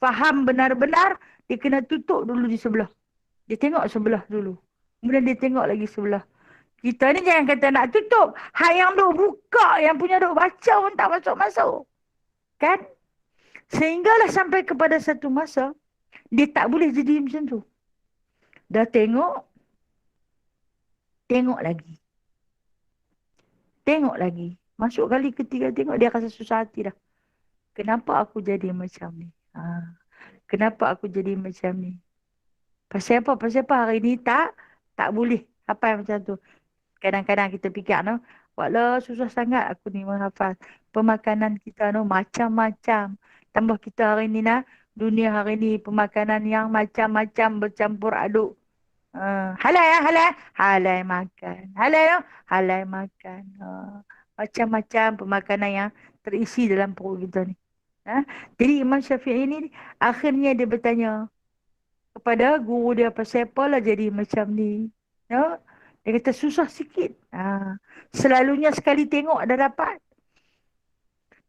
faham benar-benar, dia kena tutup dulu di sebelah. Dia tengok sebelah dulu. Kemudian dia tengok lagi sebelah. Kita ni jangan kata nak tutup. Hak yang duk buka, yang punya duk baca pun tak masuk-masuk. Kan? Sehinggalah sampai kepada satu masa, dia tak boleh jadi macam tu. Dah tengok, tengok lagi. Tengok lagi. Masuk kali ketiga tengok, dia rasa susah hati dah. Kenapa aku jadi macam ni? Kenapa aku jadi macam ni? Pasal apa? Pasal apa hari ni tak boleh hafal macam tu. Kadang-kadang kita fikir, no, walau susah sangat aku ni menghafal. Pemakanan kita no macam-macam. Tambah kita hari ni dunia hari ni pemakanan yang macam-macam bercampur aduk. Halai makan. Halai makan. Macam-macam pemakanan yang terisi dalam perut kita ni. Jadi Imam Syafi'i ni akhirnya dia bertanya kepada guru dia, pasal apalah jadi macam ni. Dia kata susah sikit. Selalunya sekali tengok dah dapat.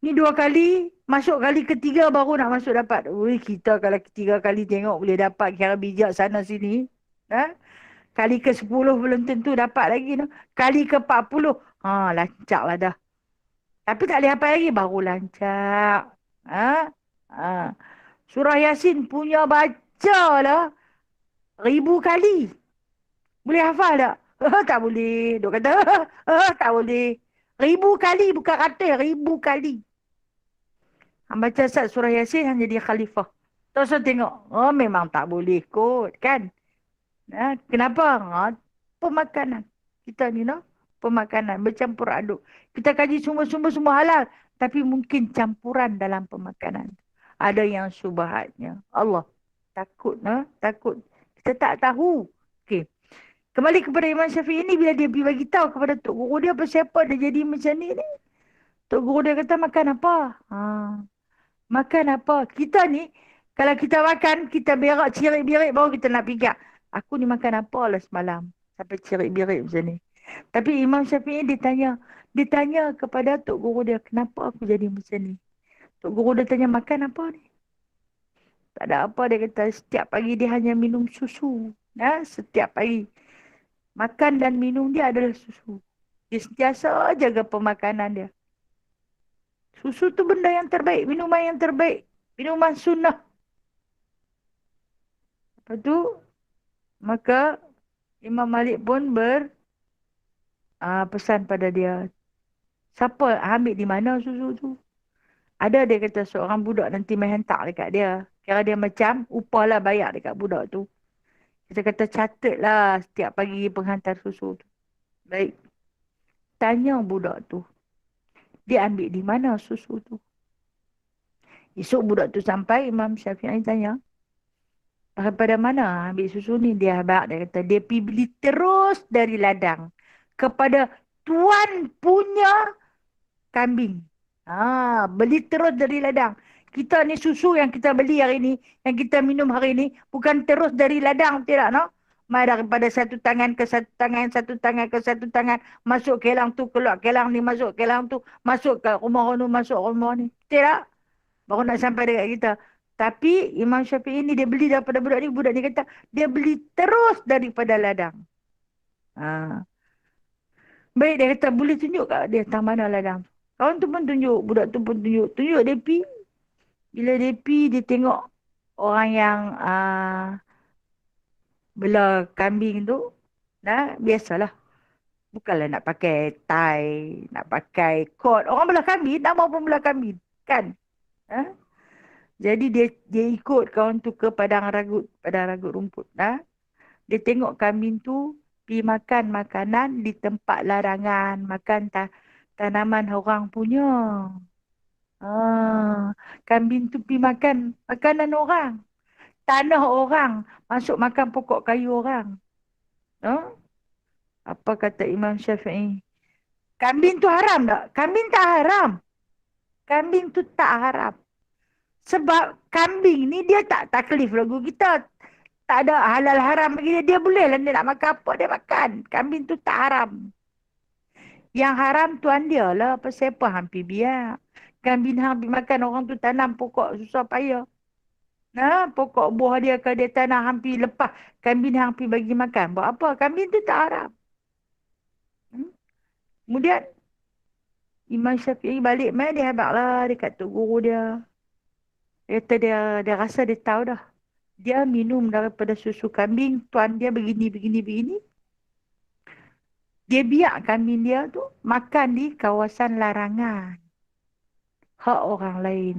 Ni dua kali, masuk kali ketiga baru nak masuk dapat. Ui, kita kalau ketiga kali tengok boleh dapat, kira bijak sana sini. Kali ke 10 belum tentu dapat lagi. No? Kali ke 40, lancar lah dah. Tapi tak boleh apa lagi, baru lancar. Surah Yasin punya baca lah 1000 kali. Boleh hafal tak? Tak boleh. Dia kata, tak boleh. 1000 kali, bukan kata 1000 kali. Baca surah Yasin yang jadi khalifah. Terus tengok, memang tak boleh kot, kan? Kenapa? Pemakanan. Kita ni, pemakanan, bercampur aduk. Kita kaji semua halal. Tapi mungkin campuran dalam pemakanan. Ada yang syubhatnya. Allah. Takut, takut. Kita tak tahu. Okey. Kembali kepada Imam Syafi'i ni, bila dia pergi bagi tahu kepada tok guru dia pasal apa dia jadi macam ni. Tok guru dia kata makan apa? Ha. Makan apa? Kita ni, kalau kita makan, kita berak cirit-birit baru kita nak fikir. Aku ni makan apa lah semalam? Sampai cirit-birit macam ni. Tapi Imam Syafi'i dia tanya kepada tok guru dia, kenapa aku jadi macam ni? Tok guru dia tanya, makan apa ni? Tak ada apa, dia kata setiap pagi dia hanya minum susu. Setiap pagi. Makan dan minum dia adalah susu. Dia sentiasa jaga pemakanan dia. Susu tu benda yang terbaik, minuman yang terbaik. Minuman sunnah. Lepas tu, maka Imam Malik pun pesan pada dia. Siapa ambil di mana susu tu? Ada dia kata seorang budak nanti main hantar dekat dia. Kira dia macam upah lah bayar dekat budak tu. Kita kata catat lah setiap pagi penghantar susu tu. Baik. Tanya budak tu. Dia ambil di mana susu tu? Esok budak tu sampai, Imam Syafi'i tanya. Daripada mana ambil susu ni? Dia kata dia pergi beli terus dari ladang. Kepada tuan punya kambing. Beli terus dari ladang. Kita ni susu yang kita beli hari ni, yang kita minum hari ni, bukan terus dari ladang, tidak, no? Mai daripada satu tangan ke satu tangan, satu tangan ke satu tangan, masuk kelang tu, keluar kelang ni, masuk kelang tu, masuk ke rumah ni, masuk rumah ni. Tidak? Baru nak sampai dekat kita. Tapi Imam Syafi'i ni dia beli daripada budak ni kata, dia beli terus daripada ladang. Baik, dia kata, boleh tunjuk kat dia tang mana ladang tu. Kawan tu pun tunjuk, budak tu pun tunjuk. Tunjuk dia pi. Bila dia pi, dia tengok orang yang bela kambing tu. Biasalah. Bukanlah nak pakai tie, nak pakai coat. Orang bela kambing, nama pun bela kambing. Kan? Jadi dia ikut kawan tu ke padang ragut rumput. Dia tengok kambing tu pergi makan makanan di tempat larangan. Makan tanaman orang punya. Kambing tu pergi makan makanan orang. Tanah orang. Masuk makan pokok kayu orang. Apa kata Imam Syafi'i? Kambing tu haram tak? Kambing tak haram. Kambing tu tak haram. Sebab kambing ni dia tak taklif lagu kita. Tak ada halal haram bagi dia. Dia boleh lah dia nak makan apa dia makan. Kambing tu tak haram. Yang haram tuan dia lah. Pasal apa hampir biar. Kambing hampir makan orang tu tanam pokok susah payah. Pokok buah dia ke dia tanam hampir lepas. Kambing hampir bagi makan. Buat apa? Kambing tu tak haram. Kemudian Imam Syafi'i balik main dia habaq lah dekat tok guru dia. Dia kata dia rasa dia tahu dah. Dia minum daripada susu kambing. Tuan dia begini. Dia biar kambing dia tu makan di kawasan larangan. Hak orang lain.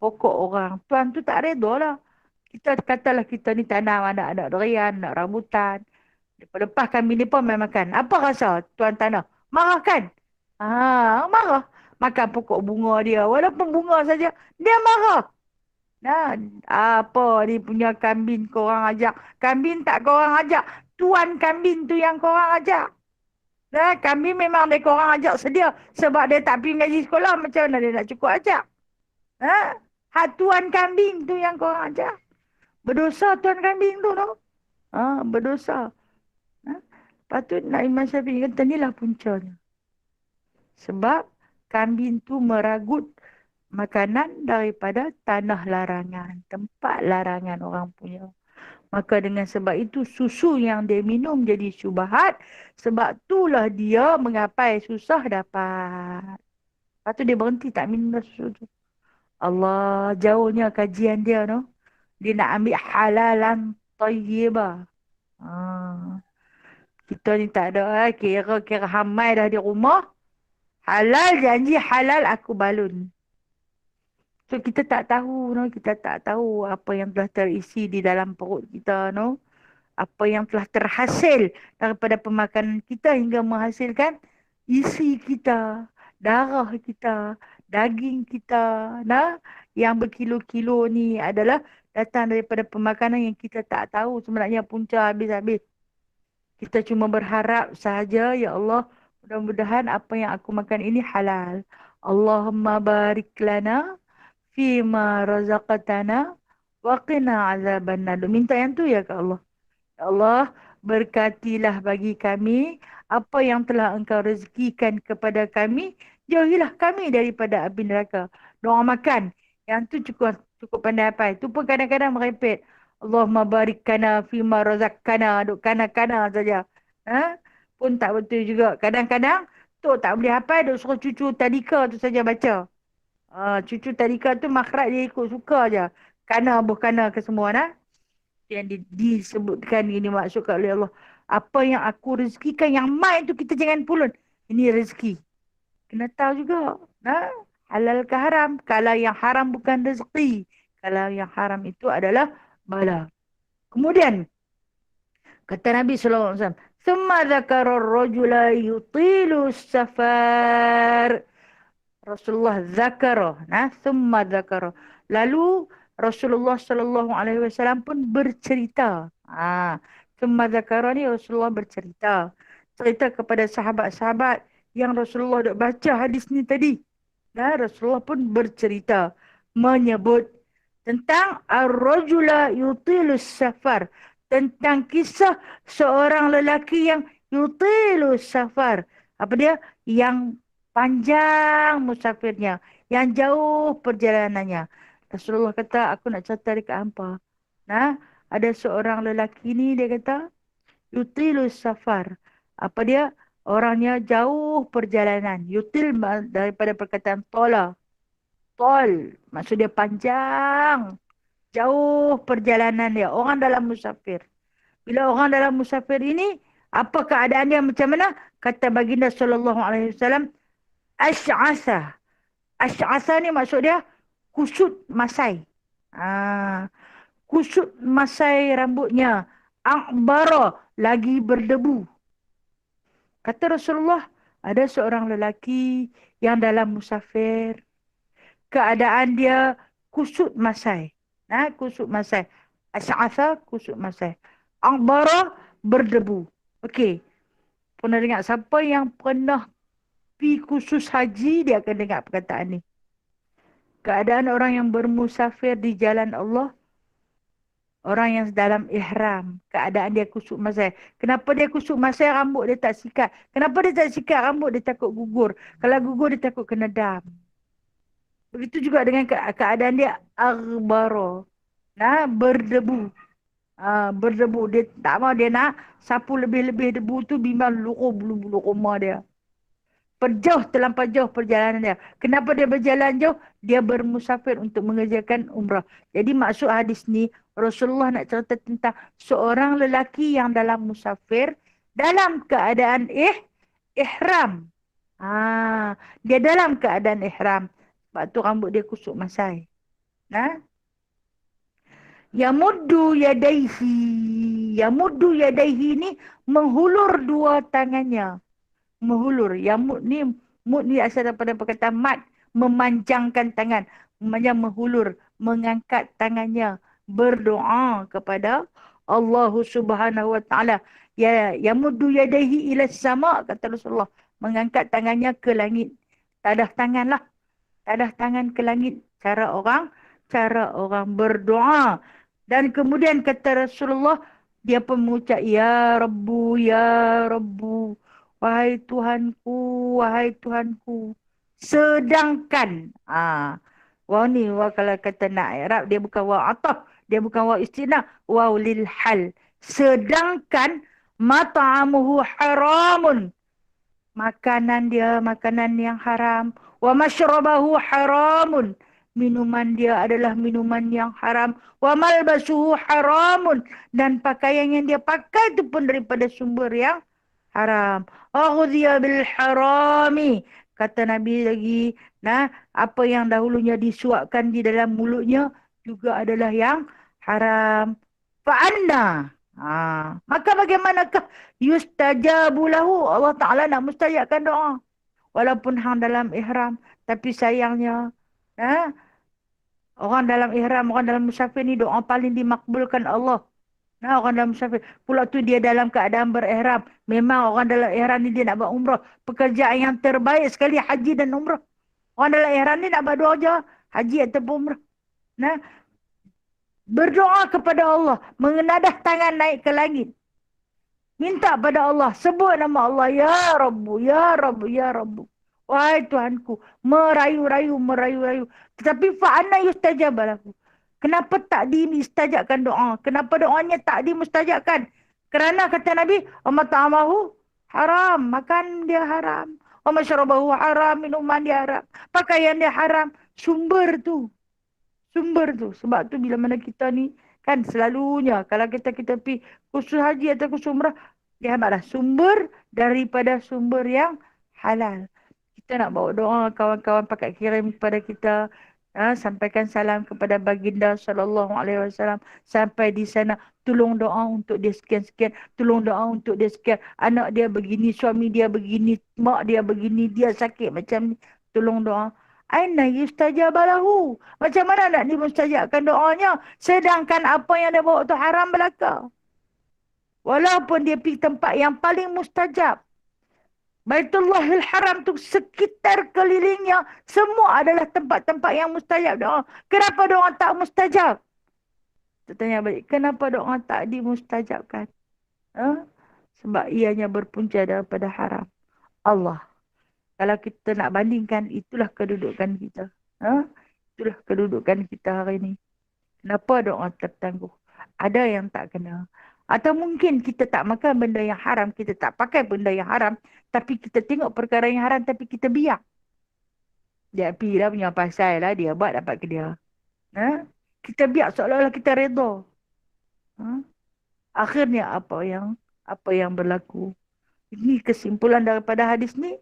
Pokok orang. Tuan tu tak reda lah. Kita katalah kita ni tanam anak-anak durian, anak rambutan. Lepas kambing ni pun main makan. Apa rasa tuan tanah? Marah kan? Marah. Makan pokok bunga dia. Walaupun bunga saja, dia marah. Apa ni punya kambing korang ajak? Kambing tak korang ajak. Tuan kambing tu yang korang ajak. Kambing memang dia korang ajak sedia. Sebab dia tak pergi ngaji sekolah. Macam mana dia nak cukup ajak? Tuan kambing tu yang korang ajak. Berdosa tuan kambing tu, no? Berdosa. Patut nak Imam Syafi'i kata inilah puncanya. Sebab kambing tu meragut makanan daripada tanah larangan. Tempat larangan orang punya. Maka dengan sebab itu susu yang dia minum jadi syubhat. Sebab itulah dia mengapai susah dapat. Lepas tu dia berhenti tak minum susu tu. Allah, jauhnya kajian dia, no? Dia nak ambil halalan tayyibah. Kita ni tak ada. Kira hamai dah di rumah. Halal janji halal aku balun. So kita tak tahu, no? Kita tak tahu apa yang telah terisi di dalam perut kita, no? Apa yang telah terhasil daripada pemakanan kita hingga menghasilkan isi kita, darah kita, daging kita, nah? Yang berkilo-kilo ni adalah datang daripada pemakanan yang kita tak tahu sebenarnya punca habis-habis. Kita cuma berharap sahaja, ya Allah, mudah-mudahan apa yang aku makan ini halal. Allahumma barik lana fima razaqtana wa qina azabannar. Minta yang tu ya ke Allah. Ya Allah, berkatilah bagi kami apa yang telah Engkau rezekikan kepada kami. Jauhilah kami daripada api neraka. Doa makan. Yang tu cukup cukup pandai apa. Itu pun kadang-kadang merepet. Allahumma barik kana fima razaqana. Duk kana-kana saja. Ha? Pun tak betul juga. Kadang-kadang tu tak boleh hafal. Duk suruh cucu tadika tu saja baca. Cucu tadika tu makhraj dia ikut suka je. Kana buh kana ke semua nah yang disebutkan ini maksud oleh Allah. Apa yang aku rezekikan yang mai tu kita jangan pulun. Ini rezeki. Kena tahu juga. Nah, halal ke haram. Kalau yang haram bukan rezeki. Kalau yang haram itu adalah bala. Kemudian kata Nabi SAW. Thumma dhakara ar-rajula yutilu safar. Rasulullah zakara, thumma zakara. Lalu Rasulullah sallallahu alaihi wasallam pun bercerita. Thumma zakara ni Rasulullah bercerita. Cerita kepada sahabat-sahabat yang Rasulullah dah baca hadis ni tadi. Rasulullah pun bercerita menyebut tentang ar-rajula yutilus safar, tentang kisah seorang lelaki yang yutilus safar. Apa dia? Yang panjang musafirnya, yang jauh perjalanannya. Rasulullah kata, aku nak cerita dekat hampa. Ada seorang lelaki ni, dia kata, yutilus safar. Apa dia? Orangnya jauh perjalanan. Yutil daripada perkataan tola. Tol. Maksud dia panjang. Jauh perjalanan dia. Orang dalam musafir. Bila orang dalam musafir ini, apa keadaan dia macam mana? Kata baginda sallallahu alaihi wasallam, Ash'asa. Ash'asa ni maksud dia kusut masai. Kusut masai rambutnya. Akbara, lagi berdebu. Kata Rasulullah, ada seorang lelaki yang dalam musafir. Keadaan dia kusut masai. Kusut masai. Ash'asa, kusut masai. Akbara, berdebu. Okey. Pernah dengar siapa yang pernah pergi khusus haji, dia akan dengar perkataan ni. Keadaan orang yang bermusafir di jalan Allah, orang yang dalam ihram, keadaan dia kusuk masai. Kenapa dia kusuk masai? Rambut dia tak sikat. Kenapa dia tak sikat rambut? Dia takut gugur. Kalau gugur, dia takut kena dam. Begitu juga dengan keadaan dia aghbara. Berdebu. Berdebu. Dia tak mau, dia nak sapu lebih-lebih debu tu bimbang luruh bulu-bulu rumah dia. Terlampau jauh perjalanan dia. Kenapa dia berjalan jauh? Dia bermusafir untuk mengerjakan umrah. Jadi maksud hadis ni, Rasulullah nak cerita tentang seorang lelaki yang dalam musafir, dalam keadaan ihram. Dia dalam keadaan ihram. Sebab tu rambut dia kusuk masai. Yamuddu yadaihi. Yamuddu yadaihi ni menghulur dua tangannya. Menghulur. Mud ni asal daripada perkataan mat. Memanjangkan tangan. Menghulur. Mengangkat tangannya. Berdoa kepada Allah Subhanahu Wa Taala. Yamuddu yadaihi ila sama, kata Rasulullah. Mengangkat tangannya ke langit. Tadah tangan lah. Tadah tangan ke langit. Cara orang berdoa. Dan kemudian kata Rasulullah, dia pun mengucap, Ya Rabbu, Ya Rabbu. Wahai Tuhanku, wahai Tuhanku. Sedangkan, ni kalau kata nak Arab, dia bukan waw ataf, dia bukan waw istinah, waw lil hal. Sedangkan mat'amuhu haramun. Makanan dia makanan yang haram. Wa masyrabahu haramun. Minuman dia adalah minuman yang haram. Wa malbasuhu haramun. Dan pakaian yang dia pakai itu pun daripada sumber yang haram. Aghudhiya bil harami. Kata Nabi lagi, apa yang dahulunya disuapkan di dalam mulutnya juga adalah yang haram. Fa'anna. Maka bagaimanakah yustajabu lahu? Allah Ta'ala nak mustajabkan doa. Walaupun hang dalam ihram. Tapi sayangnya, Orang dalam ihram, orang dalam musafir ni doa paling dimakbulkan Allah. Nah, orang dalam musafir. Pula tu dia dalam keadaan berihram. Memang orang dalam ihram ni dia nak buat umrah. Pekerjaan yang terbaik sekali haji dan umrah. Orang dalam ihram ni nak buat dua je. Haji ataupun umrah. Nah, berdoa kepada Allah. Mengenadah tangan naik ke langit. Minta pada Allah. Sebut nama Allah. Ya Rabbu, Ya Rabbu, Ya Rabbu. Wahai Tuhanku. Merayu-rayu, merayu-rayu. Tetapi fa'ana yustajabalahu. Kenapa tak dimustajabkan doa? Kenapa doanya tak dimustajabkan? Kerana kata Nabi, "Amma ta'amahu haram." Makan dia haram. "Wa masyarabahu haram." Minuman dia haram. Pakaian dia haram. Sumber tu. Sumber tu. Sebab tu bila mana kita ni, kan selalunya kalau kita pergi kursus haji atau kursus umrah, dia ambillah sumber daripada sumber yang halal. Kita nak bawa doa, kawan-kawan pakat kirim kepada kita. Sampaikan salam kepada baginda sallallahu alaihi wasallam. Sampai di sana, tolong doa untuk dia sekian-sekian. Tolong doa untuk dia sekian. Anak dia begini, suami dia begini, mak dia begini, dia sakit macam ni. Tolong doa. Aina yustajabalahu. Macam mana nak dimustajabkan doanya? Sedangkan apa yang dia bawa tu haram belaka. Walaupun dia pergi tempat yang paling mustajab. Baitullahil Haram tu sekitar kelilingnya semua adalah tempat-tempat yang mustajab doa. Kenapa doa tak mustajab? Kita tanya balik, kenapa doa tak dimustajabkan? Sebab ianya berpunca daripada haram. Allah. Kalau kita nak bandingkan, itulah kedudukan kita. Itulah kedudukan kita hari ini. Kenapa doa tertangguh? Ada yang tak kena. Atau mungkin kita tak makan benda yang haram, kita tak pakai benda yang haram, tapi kita tengok perkara yang haram, tapi kita biak. Dia pergi lah punya pasal lah, dia buat dapat ke dia. Kita biak seolah-olah kita redha. Akhirnya apa yang berlaku? Ini kesimpulan daripada hadis ni.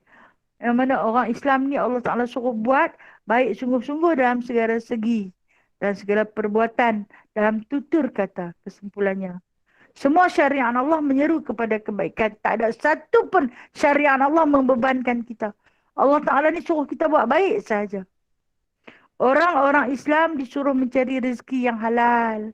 Yang mana orang Islam ni Allah Ta'ala suruh buat baik sungguh-sungguh dalam segala segi. Dan segala perbuatan dalam tutur kata kesimpulannya. Semua syariat Allah menyeru kepada kebaikan. Tak ada satu pun syariat Allah membebankan kita. Allah Ta'ala ni suruh kita buat baik saja. Orang-orang Islam disuruh mencari rezeki yang halal.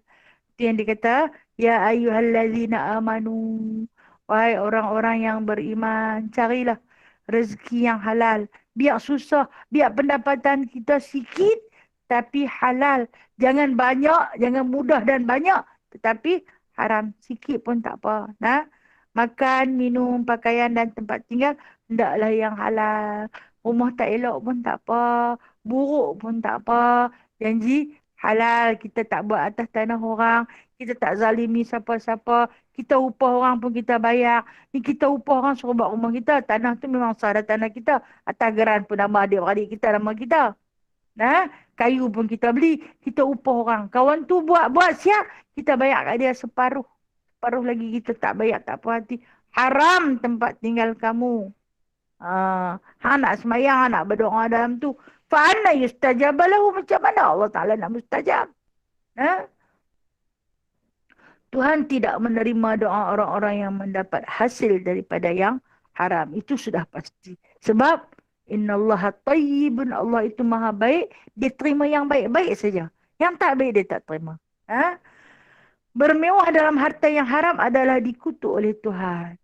Itu yang dikata, Ya ayyuhallazina amanu. Wahai orang-orang yang beriman, carilah rezeki yang halal. Biar susah, biar pendapatan kita sikit, tapi halal. Jangan banyak, jangan mudah dan banyak. Tetapi haram sikit pun tak apa. Makan, minum, pakaian dan tempat tinggal hendaklah yang halal. Rumah tak elok pun tak apa. Buruk pun tak apa. Janji halal. Kita tak buat atas tanah orang. Kita tak zalimi siapa-siapa. Kita upah orang pun kita bayar. Ni kita upah orang suruh buat rumah kita. Tanah tu memang sah ada tanah kita. Atas geran pun nama adik-beradik kita, nama kita. Kayu pun kita beli, kita upah orang. Kawan tu buat siap, kita bayar kat dia separuh. Separuh lagi kita tak bayar, tak puas hati. Haram tempat tinggal kamu. Nak semayang, nak berdoa dalam tu. Fa'anna yustajabalahu. Macam mana Allah Ta'ala nak mustajab? Tuhan tidak menerima doa orang-orang yang mendapat hasil daripada yang haram. Itu sudah pasti. Sebab Innallaha tayyibun. Allah itu maha baik. Dia terima yang baik-baik saja. Yang tak baik dia tak terima. Bermewah dalam harta yang haram adalah dikutuk oleh Tuhan.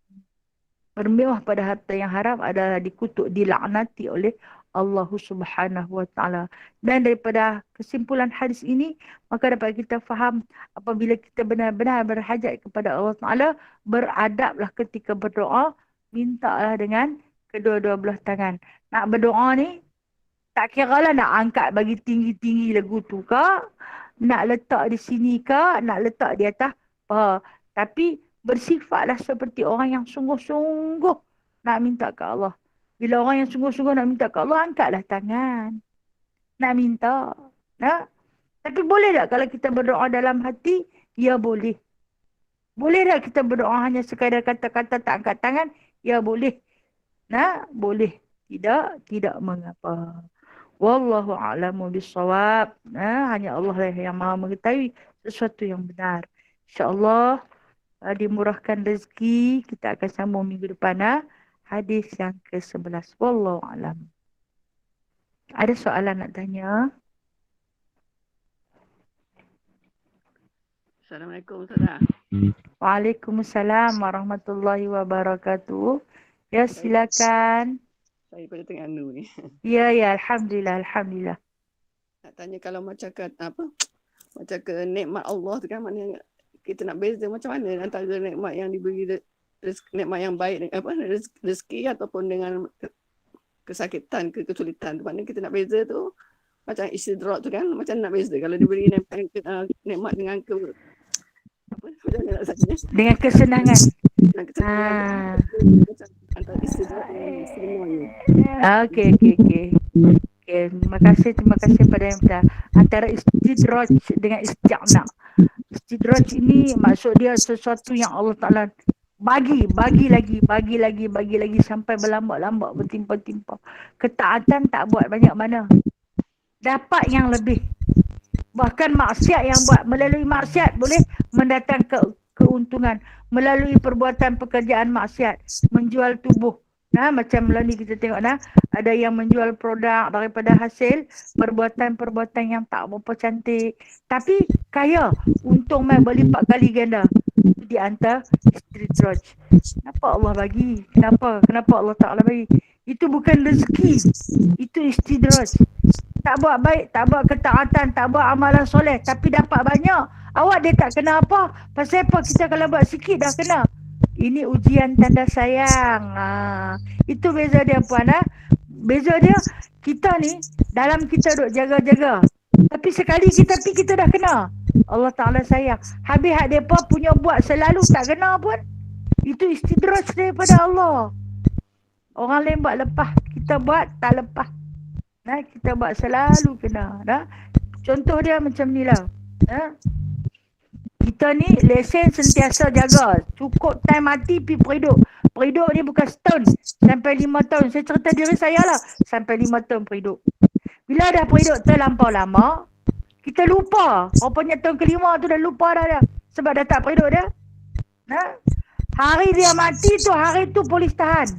Bermewah pada harta yang haram adalah dikutuk, dilaknati oleh Allah Subhanahu wa taala. Dan daripada kesimpulan hadis ini, maka dapat kita faham apabila kita benar-benar berhajat kepada Allah Taala, beradablah ketika berdoa, mintalah dengan kedua-dua belah tangan. Nak berdoa ni, tak kira lah nak angkat bagi tinggi-tinggi lagu tu ke, nak letak di sini ke, nak letak di atas. Tapi bersifatlah seperti orang yang sungguh-sungguh nak minta ke Allah. Bila orang yang sungguh-sungguh nak minta ke Allah, angkatlah tangan. Nak minta. Tapi boleh tak kalau kita berdoa dalam hati? Ya boleh. Boleh tak kita berdoa hanya sekadar kata-kata tak angkat tangan? Ya boleh. Boleh. Tidak mengapa. Wallahu a'lamu bissawab. Hanya Allah lah yang maha mengetahui sesuatu yang benar. InsyaAllah dimurahkan rezeki. Kita akan sambung minggu depan. Hadis yang ke-11. Wallahu a'lam. Ada soalan nak tanya? Assalamualaikum Ustazah. Waalaikumsalam warahmatullahi wabarakatuh. Ya, Saya, silakan. saya pada Terengganu ni. Ya, ya, alhamdulillah, alhamdulillah. Nak tanya kalau macam ke apa? Macam ke nikmat Allah tu kan, maknanya kita nak beza macam mana antara nikmat yang diberi nikmat yang baik, apa rezeki ataupun dengan kesakitan, kesulitan tu. Maknanya kita nak beza tu macam istidrak tu kan, macam nak beza kalau diberi nikmat dengan apa macam mana nak sakitnya Dengan kesenangan. dengan kesenangan tu Ah. macam antara istidrak dengan sebenarnya. Okey, okey, okey. Okey, terima kasih pada yang minta. Antara istidraj dengan isti'na. Istidraj ini maksud dia sesuatu yang Allah Ta'ala bagi lagi sampai berlambak-lambak, bertimpa-timpa. Ketaatan tak buat banyak mana. Dapat yang lebih. Bahkan maksiat yang buat melalui maksiat boleh mendatangkan keuntungan. Melalui perbuatan pekerjaan maksiat. Menjual tubuh. Nah, macam ni kita tengok ada yang menjual produk daripada hasil perbuatan-perbuatan yang tak berapa cantik. Tapi kaya. Untung mai berlipat kali ganda. Itu di antara istidraj. Kenapa Allah bagi? Kenapa Allah Ta'ala bagi? Itu bukan rezeki. Itu istidraj. Tak buat baik, tak buat ketaatan, tak buat amalan soleh. Tapi dapat banyak. Awak dia tak kena apa. Pasal apa kita kalau buat sikit dah kena. Ini ujian tanda sayang. Itu beza dia puan. Beza dia, kita ni, dalam kita duk jaga-jaga. Tapi sekali kita pergi, kita dah kena. Allah Ta'ala sayang. Habis hak mereka punya buat selalu tak kena pun. Itu istidraj daripada Allah. Orang lain buat lepas. Kita buat tak lepas. Kita buat selalu kena. Contoh dia macam ni lah. Kita ni lesen sentiasa jaga. Cukup time mati pergi periduk. Periduk ni bukan setahun. Sampai 5 tahun. Saya cerita diri saya lah. Sampai 5 tahun periduk. Bila dah periduk terlampau lama, kita lupa. Rupanya tahun kelima tu dah lupa dah. Sebab dah tak periduk dia. Hari dia mati tu, hari tu polis tahan.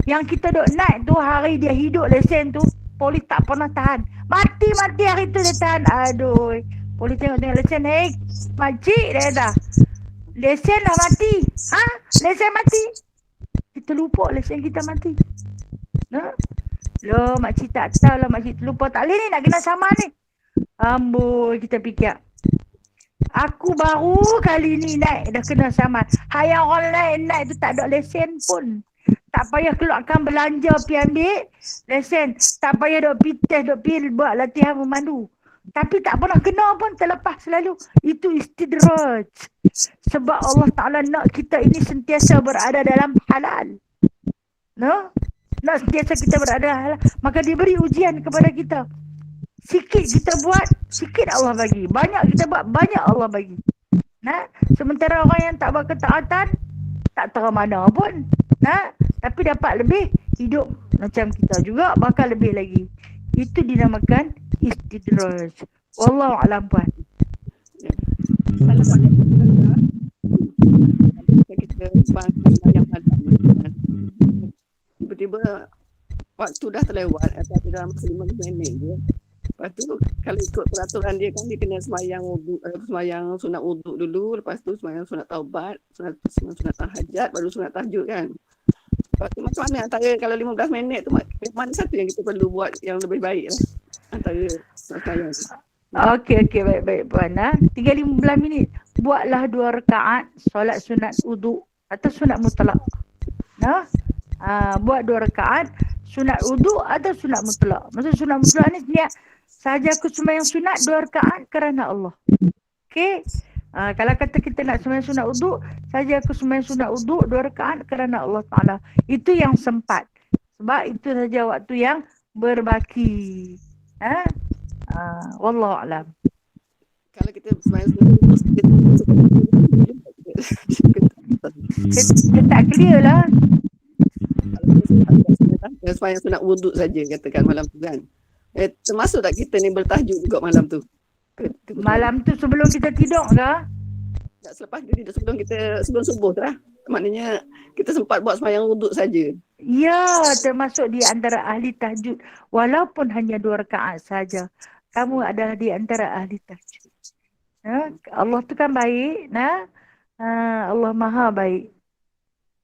Yang kita duk naik tu, hari dia hidup lesen tu, polis tak pernah tahan. Mati-mati hari tu dia tahan. Aduh. Polis tengok lesen. Hei, makcik dia kata. Lesen dah mati. Lesen mati. Kita lupa lesen kita mati. Loh, makcik tak tahu lah. Makcik lupa. Tak boleh ni nak kena sama ni. Amboi, kita fikir. Aku baru kali ni naik dah kena saman. Hai orang lain naik tu tak ada lesen pun. Tak payah keluarkan belanja pergi ambil lesen. Tak payah duk pergi test, duk pergi buat latihan memandu. Tapi tak pernah kena pun, terlepas selalu. Itu istidraj. Sebab Allah Ta'ala nak kita ini sentiasa berada dalam halal. Nak sentiasa kita berada dalam halal. Maka diberi ujian kepada kita. Sikit kita buat, sikit Allah bagi. Banyak kita buat, banyak Allah bagi. Sementara orang yang tak buat ketaatan, tak tahu mana pun. Tapi dapat lebih, hidup macam kita juga, bakal lebih lagi. Itu dinamakan istidraj. Wallahu a'lam puan. Kalau kita yang tiba-tiba waktu dah terlewat atau dalam 5 minit je. Lepas tu kalau ikut peraturan dia kan dia kena semayang sunat wuduk dulu, lepas tu semayang sunat taubat, sunat tahajat, baru sunat tahajud kan. Lepas tu macam mana antara kalau 15 minit tu mana satu yang kita perlu buat yang lebih baik lah antara semayang tu. Okey, baik puan. 3-15 minit. Buatlah 2 rakaat solat sunat wuduk atau sunat mutlak. Buat 2 rakaat sunat wuduk atau sunat mutlak. Maksud sunat mutlak ni niat sahaja aku sembahyang sunat 2 rakaat kerana Allah. Okey. Kalau kata kita nak sembahyang sunat wuduk, sahaja aku sembahyang sunat wuduk 2 rakaat kerana Allah Ta'ala. Itu yang sempat. Sebab itu saja waktu yang berbaki. Wallahu a'lam. Kalau kita sembahyang sunat wuduk kita tak clear lah. Kalau sembahyang sunat wuduk saja katakan malam tu kan. Termasuk tak kita ni bertahajud juga malam tu? Malam tu sebelum kita tidur ke? Tak, selepas kita tidur, sebelum subuh tu lah. Maknanya kita sempat buat sembahyang wuduk saja. Ya, termasuk di antara ahli tahajud. Walaupun hanya 2 rakaat saja. Kamu adalah di antara ahli tahajud. Allah tu kan baik. Allah Maha baik.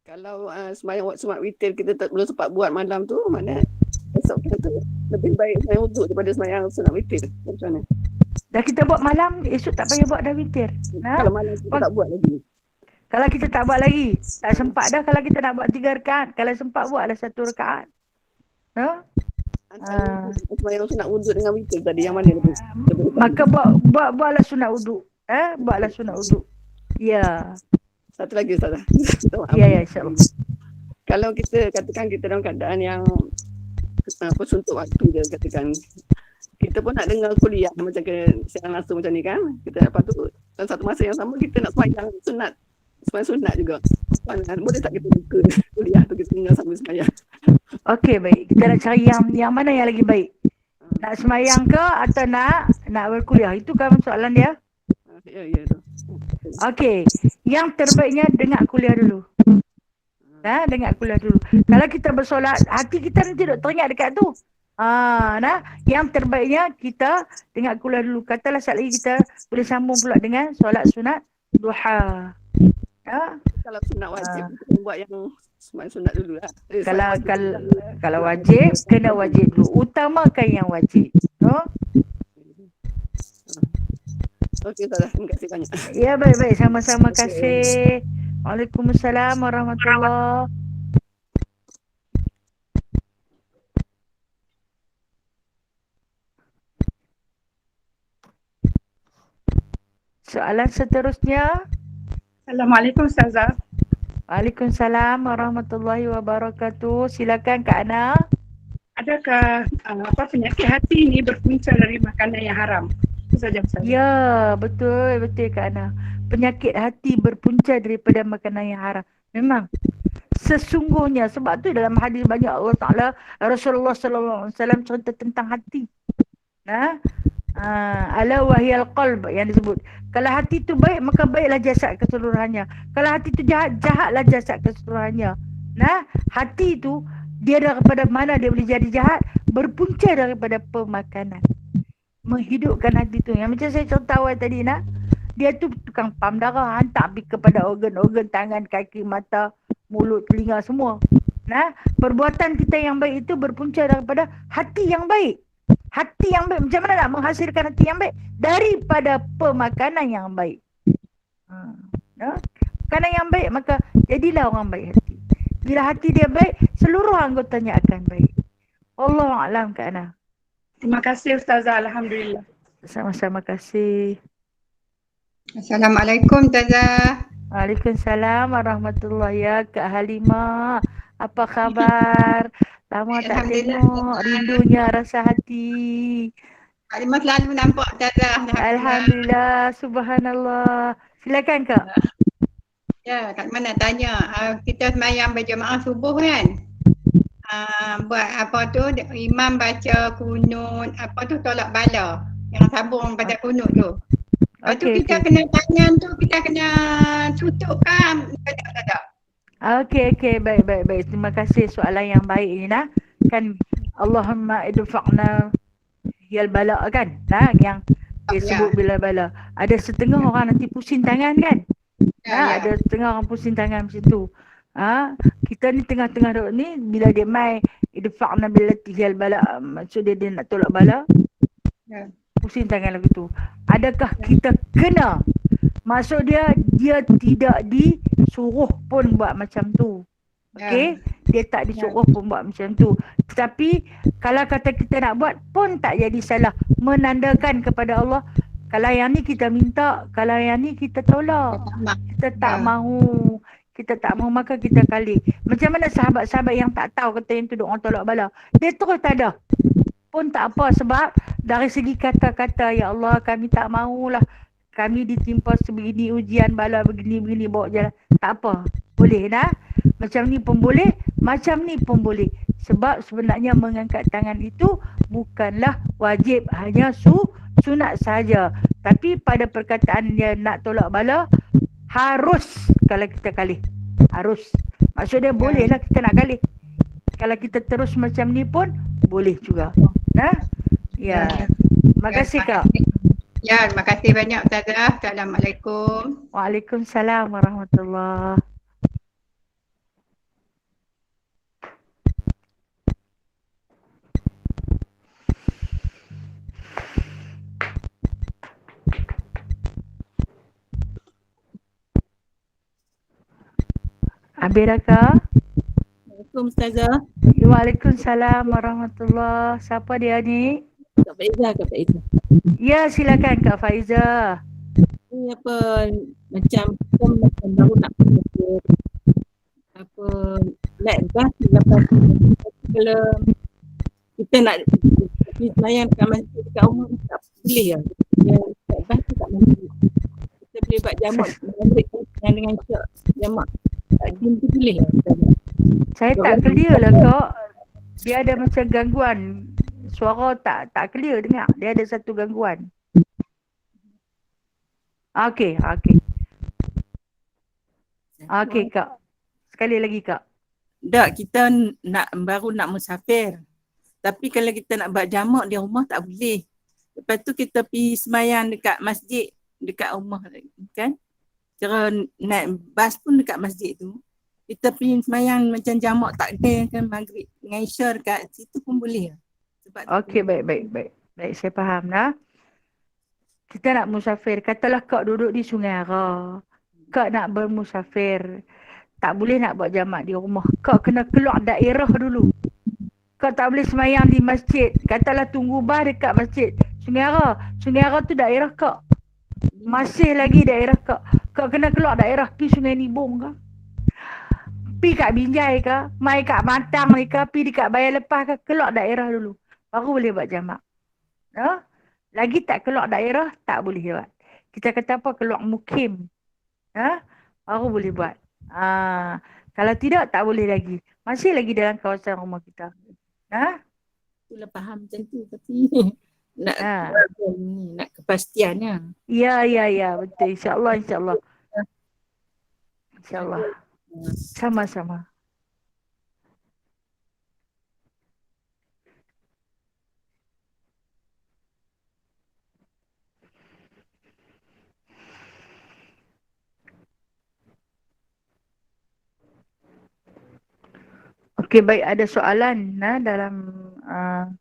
Kalau sembahyang waktu sunat witir kita tak belum sempat buat malam tu, mana esok kita tu lebih baik sembahyang wuduk daripada sembahyang sunat witir. Macam mana? Dah kita buat malam, esok tak payah buat dah witir. Kalau malam kita tak buat lagi. Kalau kita tak buat lagi, tak sempat dah kalau kita nak buat 3 rakaat. Kalau sempat buatlah 1 rakaat. Antara sembahyang sunat wuduk dengan witir tadi yang mana lebih? Maka buatlah sunat wuduk. Buatlah sunat wuduk. Ya. Satu lagi Ustazah. Ya, insya-Allah. Kalau kita katakan kita dalam keadaan yang suntuk waktu je katakan, kita pun nak dengar kuliah macam siaran langsung macam ni kan, kita lepas tu dalam satu masa yang sama kita nak sembahyang sunat juga. Boleh tak kita buka kuliah tu kita dengar sambil sembahyang? Okey, baik. Kita nak cari yang mana yang lagi baik. Nak sembahyang ke atau nak berkuliah? Itu kan soalan dia. Ya tu. Okey, yang terbaiknya dengar kuliah dulu. Dengar kuliah dulu. Kalau kita bersolat, hati kita nanti duk teringat dekat tu. Yang terbaiknya kita dengar kuliah dulu. Katalah saat lagi kita boleh sambung pula dengan solat sunat duha. Kalau sunat wajib kita buat yang sunat dulu lah. Kalau wajib, kena wajib dulu. Utamakan yang wajib. Okey, Ustazah. Terima kasih banyak. Ya, baik-baik. Sama-sama kasih. Waalaikumsalam warahmatullahi. Soalan seterusnya. Assalamualaikum Ustazah. Waalaikumsalam warahmatullahi wabarakatuh. Silakan Kak Ana. Adakah penyakit hati ini berpunca dari makanan yang haram? Itu saja Ustazah. Ya, betul Kak Ana. Penyakit hati berpunca daripada makanan yang haram. Memang sesungguhnya, sebab tu dalam hadis banyak Allah Taala, Rasulullah sallallahu alaihi wasallam cerita tentang hati. Ala wahyal qalb yang disebut. Kalau hati tu baik, maka baiklah jasad keseluruhannya. Kalau hati tu jahat, jahatlah jasad keseluruhannya. Hati tu dia daripada mana dia boleh jadi jahat? Berpunca daripada pemakanan. Menghidupkan hati tu. Yang macam saya cerita awal tadi dia tu tukang pam darah, hantar pergi kepada organ-organ tangan, kaki, mata, mulut, telinga semua. Perbuatan kita yang baik itu berpunca daripada hati yang baik. Hati yang baik, macam mana nak menghasilkan hati yang baik? Daripada pemakanan yang baik. Makanan yang baik, maka jadilah orang baik hati. Bila hati dia baik, seluruh anggotanya akan baik. Wallahu a'lam Kak Ana. Terima kasih Ustazah. Alhamdulillah. Sama-sama kasih. Assalamualaikum Ustazah. Waalaikumsalam warahmatullahi wabarakatuh. Kak Halimah, apa khabar? Lama tak tengok, rindunya rasa hati. Halimah selalu nampak Ustazah. Alhamdulillah, subhanallah. Silakan Kak. Ya, Kak Mana tanya, kita sembahyang berjemaah subuh kan? Buat apa tu, imam baca kunut, apa tu tolak bala yang sambung pada kunut tu. Lepas tu kita kena tangan tu, kita kena tutup kan? Tak. Okey, baik. Terima kasih soalan yang baik ini Kan Allahumma idfa'na hiyal bala kan? Yang disebut bila bala. Ada setengah orang nanti pusing tangan kan? Ada setengah orang pusing tangan macam tu. Kita ni tengah-tengah duduk ni, bila dia mai idfa'na billati hiyal bala, maksud dia nak tolak bala. Pusing tangan lagu tu. Adakah kita kena? Maksud dia tidak disuruh pun buat macam tu. Okey? Dia tak disuruh pun buat macam tu. Tetapi kalau kata kita nak buat pun tak jadi salah. Menandakan kepada Allah, kalau yang ni kita minta, kalau yang ni kita tolak. Kita tak mahu. Kita tak mahu, maka kita kali. Macam mana sahabat-sahabat yang tak tahu kata yang tu orang tolak bala. Dia terus tak ada. Pun tak apa, sebab dari segi kata-kata, ya Allah kami tak mahulah kami ditimpa sebegini ujian bala begini bawa jalan. Tak apa, boleh macam ni pun boleh, macam ni pun boleh. Sebab sebenarnya mengangkat tangan itu bukanlah wajib, hanya sunat saja. Tapi pada perkataan dia nak tolak bala, harus kalau kita kalih. Harus. Maksudnya bolehlah kita nak kalih. Kalau kita terus macam ni pun boleh juga. Ya. Terima kasih Kak. Ya, terima kasih banyak Ustazah. Assalamualaikum. Waalaikumsalam warahmatullahi. Habis dah ke? Assalamualaikum Ustazah. Waalaikumsalam warahmatullahi. Siapa dia ni? Kak Faizah, Kak Faizah. Ya, silakan Kak Faiza. Ni apa macam baru nak apa naik bas lepas tu kalau kita nak pergi semayang dekat masjid dekat rumah tak boleh lah. Yang naik bas tu tak boleh. Kita boleh buat jamak maghrib yang dengan syak jamak takdim tu boleh lah. Ustazah. Saya tak clear lah Kak. Dia ada macam gangguan. Suara tak clear dengar. Dia ada satu gangguan. Okey. Okey Kak. Sekali lagi Kak. Tak, kita baru nak musafir. Tapi kalau kita nak buat jamak di rumah tak boleh. Lepas tu kita pergi semayang dekat masjid dekat rumah kan. Cara naik bas pun dekat masjid tu. Kita pergi semayang macam jamak takdim kan maghrib dengan isya dekat situ pun boleh. Sebab Okey, baik. Baik, saya faham dah. Kita nak musafir. Katalah Kak duduk di Sungai Ara. Kak nak bermusafir. Tak boleh nak buat jamak di rumah. Kak kena keluar daerah dulu. Kak tak boleh semayang di masjid. Katalah tunggu bas dekat masjid Sungai Ara. Sungai Ara tu daerah Kak. Masih lagi daerah Kak. Kak kena keluar daerah. Pergi Sungai Nibong ke? Pergi kat Binjai ke? Mai kat Matang ni ke? Pergi dekat Bayar Lepas ke? Keluar daerah dulu. Baru boleh buat jamak. Ha? Lagi tak keluar daerah, tak boleh buat. Kita kata apa? Keluar mukim. Ha? Baru boleh buat. Kalau tidak, tak boleh lagi. Masih lagi dalam kawasan rumah kita. Ha? itulah faham macam tu tapi nak kepastiannya. Ya. Betul. InsyaAllah. InsyaAllah. Sama-sama. Okey, baik, ada soalan dalam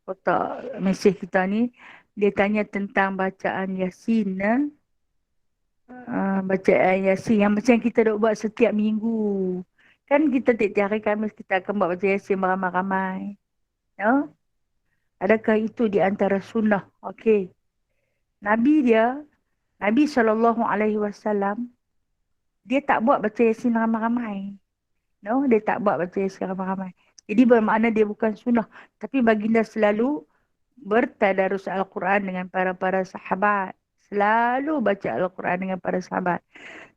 kotak mesej kita ni. Dia tanya tentang bacaan Yasin. Bacaan Yasin yang macam kita duk buat setiap minggu. Kan kita tiap hari Khamis kita akan buat baca Yasin beramai-ramai. Ya? Adakah itu di antara sunnah? Okey. Nabi SAW, dia tak buat baca Yasin ramai-ramai. No, dia tak buat baca Yasin ramai-ramai. Jadi bermakna dia bukan sunnah. Tapi baginda selalu bertadarus Al-Quran dengan para sahabat. Selalu baca Al-Quran dengan para sahabat.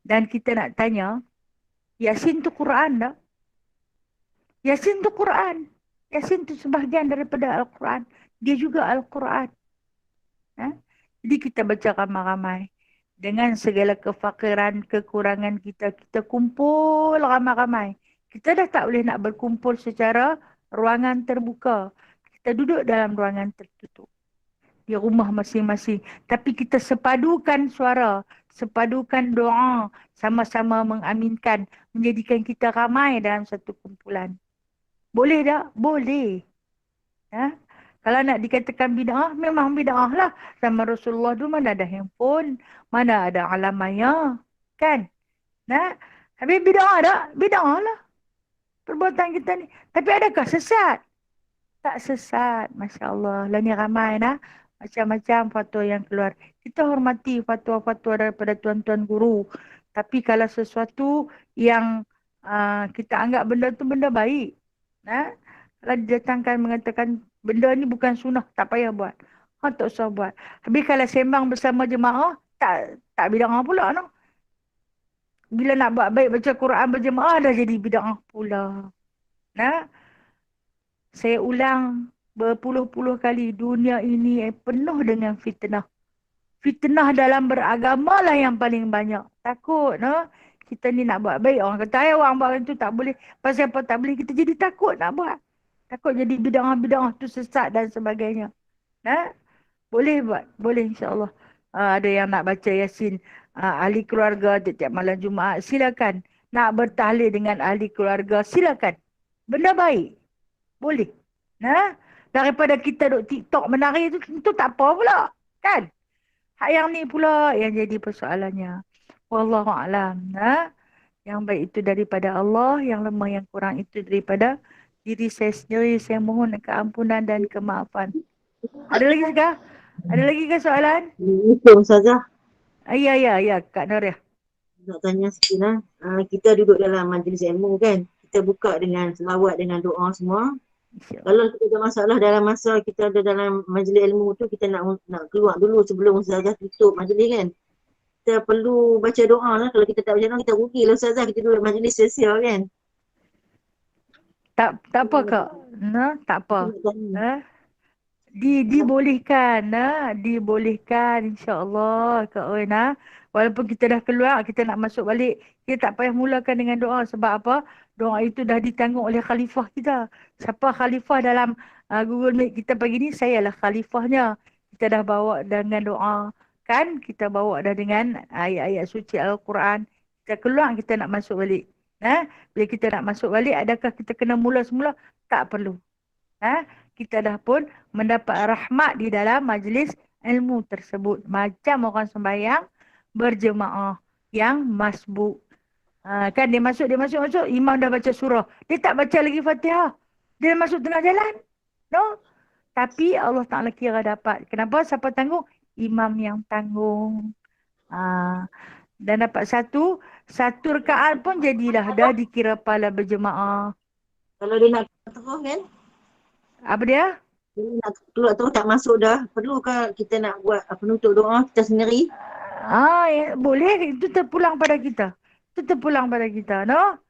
Dan kita nak tanya, Yasin tu Quran tak? Yasin tu Quran. Yasin tu sebahagian daripada Al-Quran. Dia juga Al-Quran. Jadi kita baca ramai-ramai. Dengan segala kefakiran, kekurangan kita, kita kumpul ramai-ramai. Kita dah tak boleh nak berkumpul secara ruangan terbuka. Kita duduk dalam ruangan tertutup. Di rumah masing-masing. Tapi kita sepadukan suara. Sepadukan doa. Sama-sama mengaminkan. Menjadikan kita ramai dalam satu kumpulan. Boleh tak? Boleh. Kalau nak dikatakan bid'ah, memang bid'ah lah. Sama Rasulullah tu mana ada handphone. Mana ada alamaya. Kan? Habis bid'ah tak? Bid'ah lah. Perbuatan kita ni. Tapi adakah sesat? Tak sesat. Masya Allah. Lah ni ramai dah. Macam-macam fatwa yang keluar. Kita hormati fatwa-fatwa daripada tuan-tuan guru. Tapi kalau sesuatu yang kita anggap benda tu benda baik. Kalau didatangkan mengatakan benda ni bukan sunnah, tak payah buat. Tak usah buat. Habis kalau sembang bersama jemaah, tak bid'ah pula. No? Bila nak buat baik baca Quran berjemaah, dah jadi bid'ah pula. Saya ulang berpuluh-puluh kali, dunia ini penuh dengan fitnah. Fitnah dalam beragama lah yang paling banyak. Takut, no? Kita ni nak buat baik. Orang kata, orang buat itu tak boleh. Pasal apa tak boleh, kita jadi takut nak buat. Takut jadi bid'ah tu sesat dan sebagainya. Boleh buat. Boleh insyaAllah. Ada yang nak baca Yasin ahli keluarga tiap-tiap malam Jumaat, silakan. Nak bertahlil dengan ahli keluarga, silakan. Benda baik. Boleh. Nah, daripada kita duk TikTok menari itu tak apa pula. Kan? Hak yang ni pula yang jadi persoalannya. Wallahualam. Nah, yang baik itu daripada Allah, yang lemah yang kurang itu daripada diri saya sendiri. Saya mohon keampunan dan kemaafan. Ada lagi kah? Ada lagi ke soalan? Itu Ustazah, Ya, Kak Noria. nak tanya sikit lah. Kita duduk dalam majlis ilmu kan. Kita buka dengan selawat, dengan doa semua. InsyaAllah. Kalau kita ada masalah dalam masa kita ada dalam majlis ilmu tu, kita nak keluar dulu sebelum Ustazah tutup majlis kan. Kita perlu baca doa lah. Kalau kita tak baca doa, kita rugi lah Ustazah. Kita duduk majlis sia-sia kan. Tak apa Kak. Nah, tak apa. Nak tanya. Dibolehkan, dibolehkan insya-Allah Kak Oi nah. Walaupun kita dah keluar, kita nak masuk balik, kita tak payah mulakan dengan doa. Sebab apa? Doa itu dah ditanggung oleh khalifah kita. Siapa khalifah dalam Google Meet kita pagi ni? Saya lah khalifahnya. Kita dah bawa dengan doa. Kan? Kita bawa dah dengan ayat-ayat suci Al-Quran. Kita keluar, kita nak masuk balik. Bila kita nak masuk balik, adakah kita kena mula semula? Tak perlu. Kita dah pun mendapat rahmat di dalam majlis ilmu tersebut. Macam orang sembahyang berjemaah yang masbuk. Kan dia masuk, imam dah baca surah. Dia tak baca lagi Fatihah. Dia masuk tengah jalan. No? Tapi Allah Ta'ala kira dapat. Kenapa? Siapa tanggung? Imam yang tanggung. Dan dapat satu rakaat pun jadilah. Dah dikira pahala berjemaah. Kalau dia nak terus kan, Apa dia? dia nak keluar terus tak masuk dah. Perlukah kita nak buat penutup doa kita sendiri? Ya, boleh. Itu terpulang pada kita. No?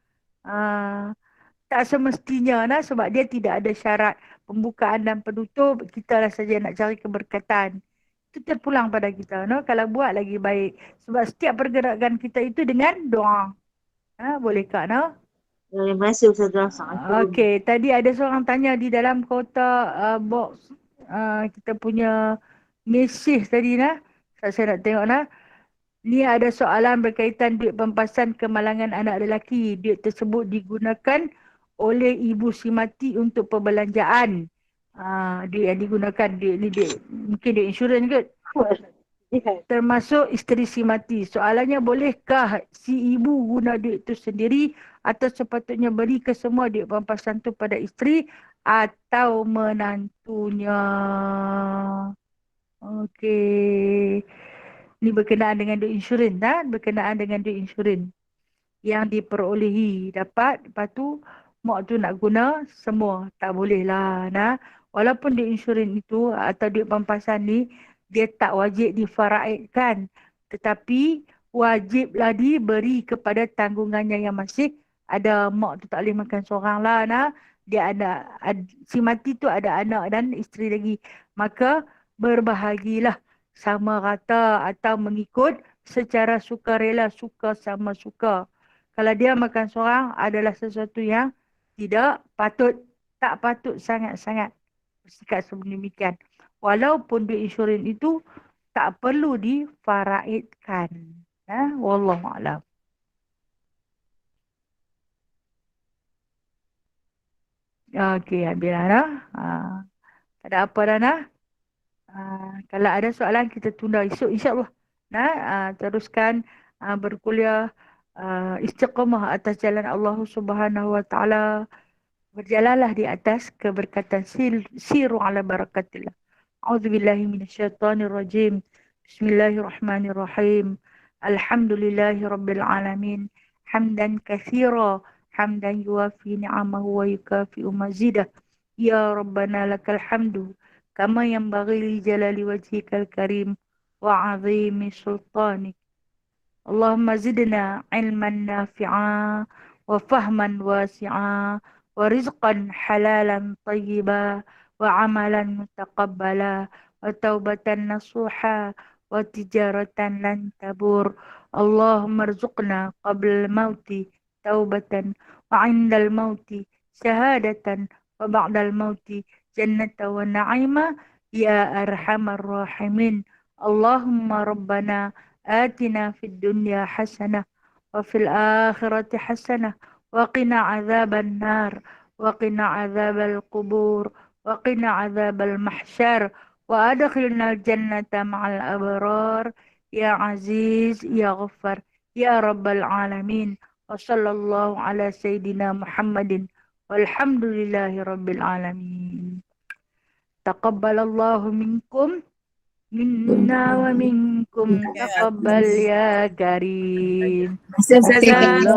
Tak semestinya sebab dia tidak ada syarat pembukaan dan penutup. Kita lah saja nak cari keberkatan. Itu terpulang pada kita. No? Kalau buat lagi baik. Sebab setiap pergerakan kita itu dengan doa. Boleh Kak? No? Terima kasih Ustazah. Assalamualaikum. Okey, tadi ada seorang tanya di dalam kotak box kita punya mesej tadi Saya nak tengok Ni ada soalan berkaitan duit pempasan kemalangan anak lelaki. Duit tersebut digunakan oleh ibu si mati untuk perbelanjaan. Duit yang digunakan, mungkin duit insurans kot. Termasuk isteri si mati. Soalannya, bolehkah si ibu guna duit itu sendiri atau sepatutnya beri ke semua duit pempasan tu pada isteri atau menantunya? Okey. Ini berkenaan dengan duit insurans. Berkenaan dengan duit insurans yang diperolehi dapat. Lepas tu mak tu nak guna semua. Tak boleh lah. Walaupun duit insurans itu atau duit pempasan ni dia tak wajib difaraidkan, tetapi wajiblah diberi kepada tanggungannya yang masih ada. Mak tu tak boleh makan seorang lah. Dia ada, si mati tu ada anak dan isteri lagi. Maka berbahagilah sama rata atau mengikut secara sukarela, suka sama suka. Kalau dia makan seorang adalah sesuatu yang tidak patut, tak patut sangat-sangat bersikap sedemikian. Walaupun duit insurans itu tak perlu difaraidkan. Wallahualam. Okey, habislah tak ada apa dah kalau ada soalan kita tunda esok insya-Allah. Teruskan berkuliah istiqamah atas jalan Allah Subhanahu wa taala. Berjalanlah di atas keberkatan, siru ala barakatillah. A'udzubillahi minasyaitonirrajim. Bismillahirrahmanirrahim. Alhamdulillahi rabbil alamin. Hamdan katsira, hamdan yuwafi ni'amahu wa yukafi'u mazidah. Ya Rabbana lakal hamdu kama yanbaghi li jalali wajhikal karim wa 'azimi sultanik. Allahumma zidna ilman nafi'a wa fahman wasi'a wa rizqan halalan tayyiba wa amalan mutaqabbala wa taubatan nasuha wa tijaratan lan tabur. Allahumma rzuqna qabla al-mauti taubatan wa 'indal mauti syahadatan wa ba'dal mauti jannata wa na'ima ya arhamar rahimin. اللهم ربنا آتنا في الدنيا حسنة وفي الآخرة حسنة وقنا عذاب النار وقنا عذاب القبور وقنا عذاب المحشر وأدخلنا الجنة مع الأبرار يا عزيز يا غفار يا رب العالمين وصلى الله على سيدنا محمد والحمد لله رب العالمين. تقبل الله منكم منا ومنكم تقبل يا كريم. Ustazah.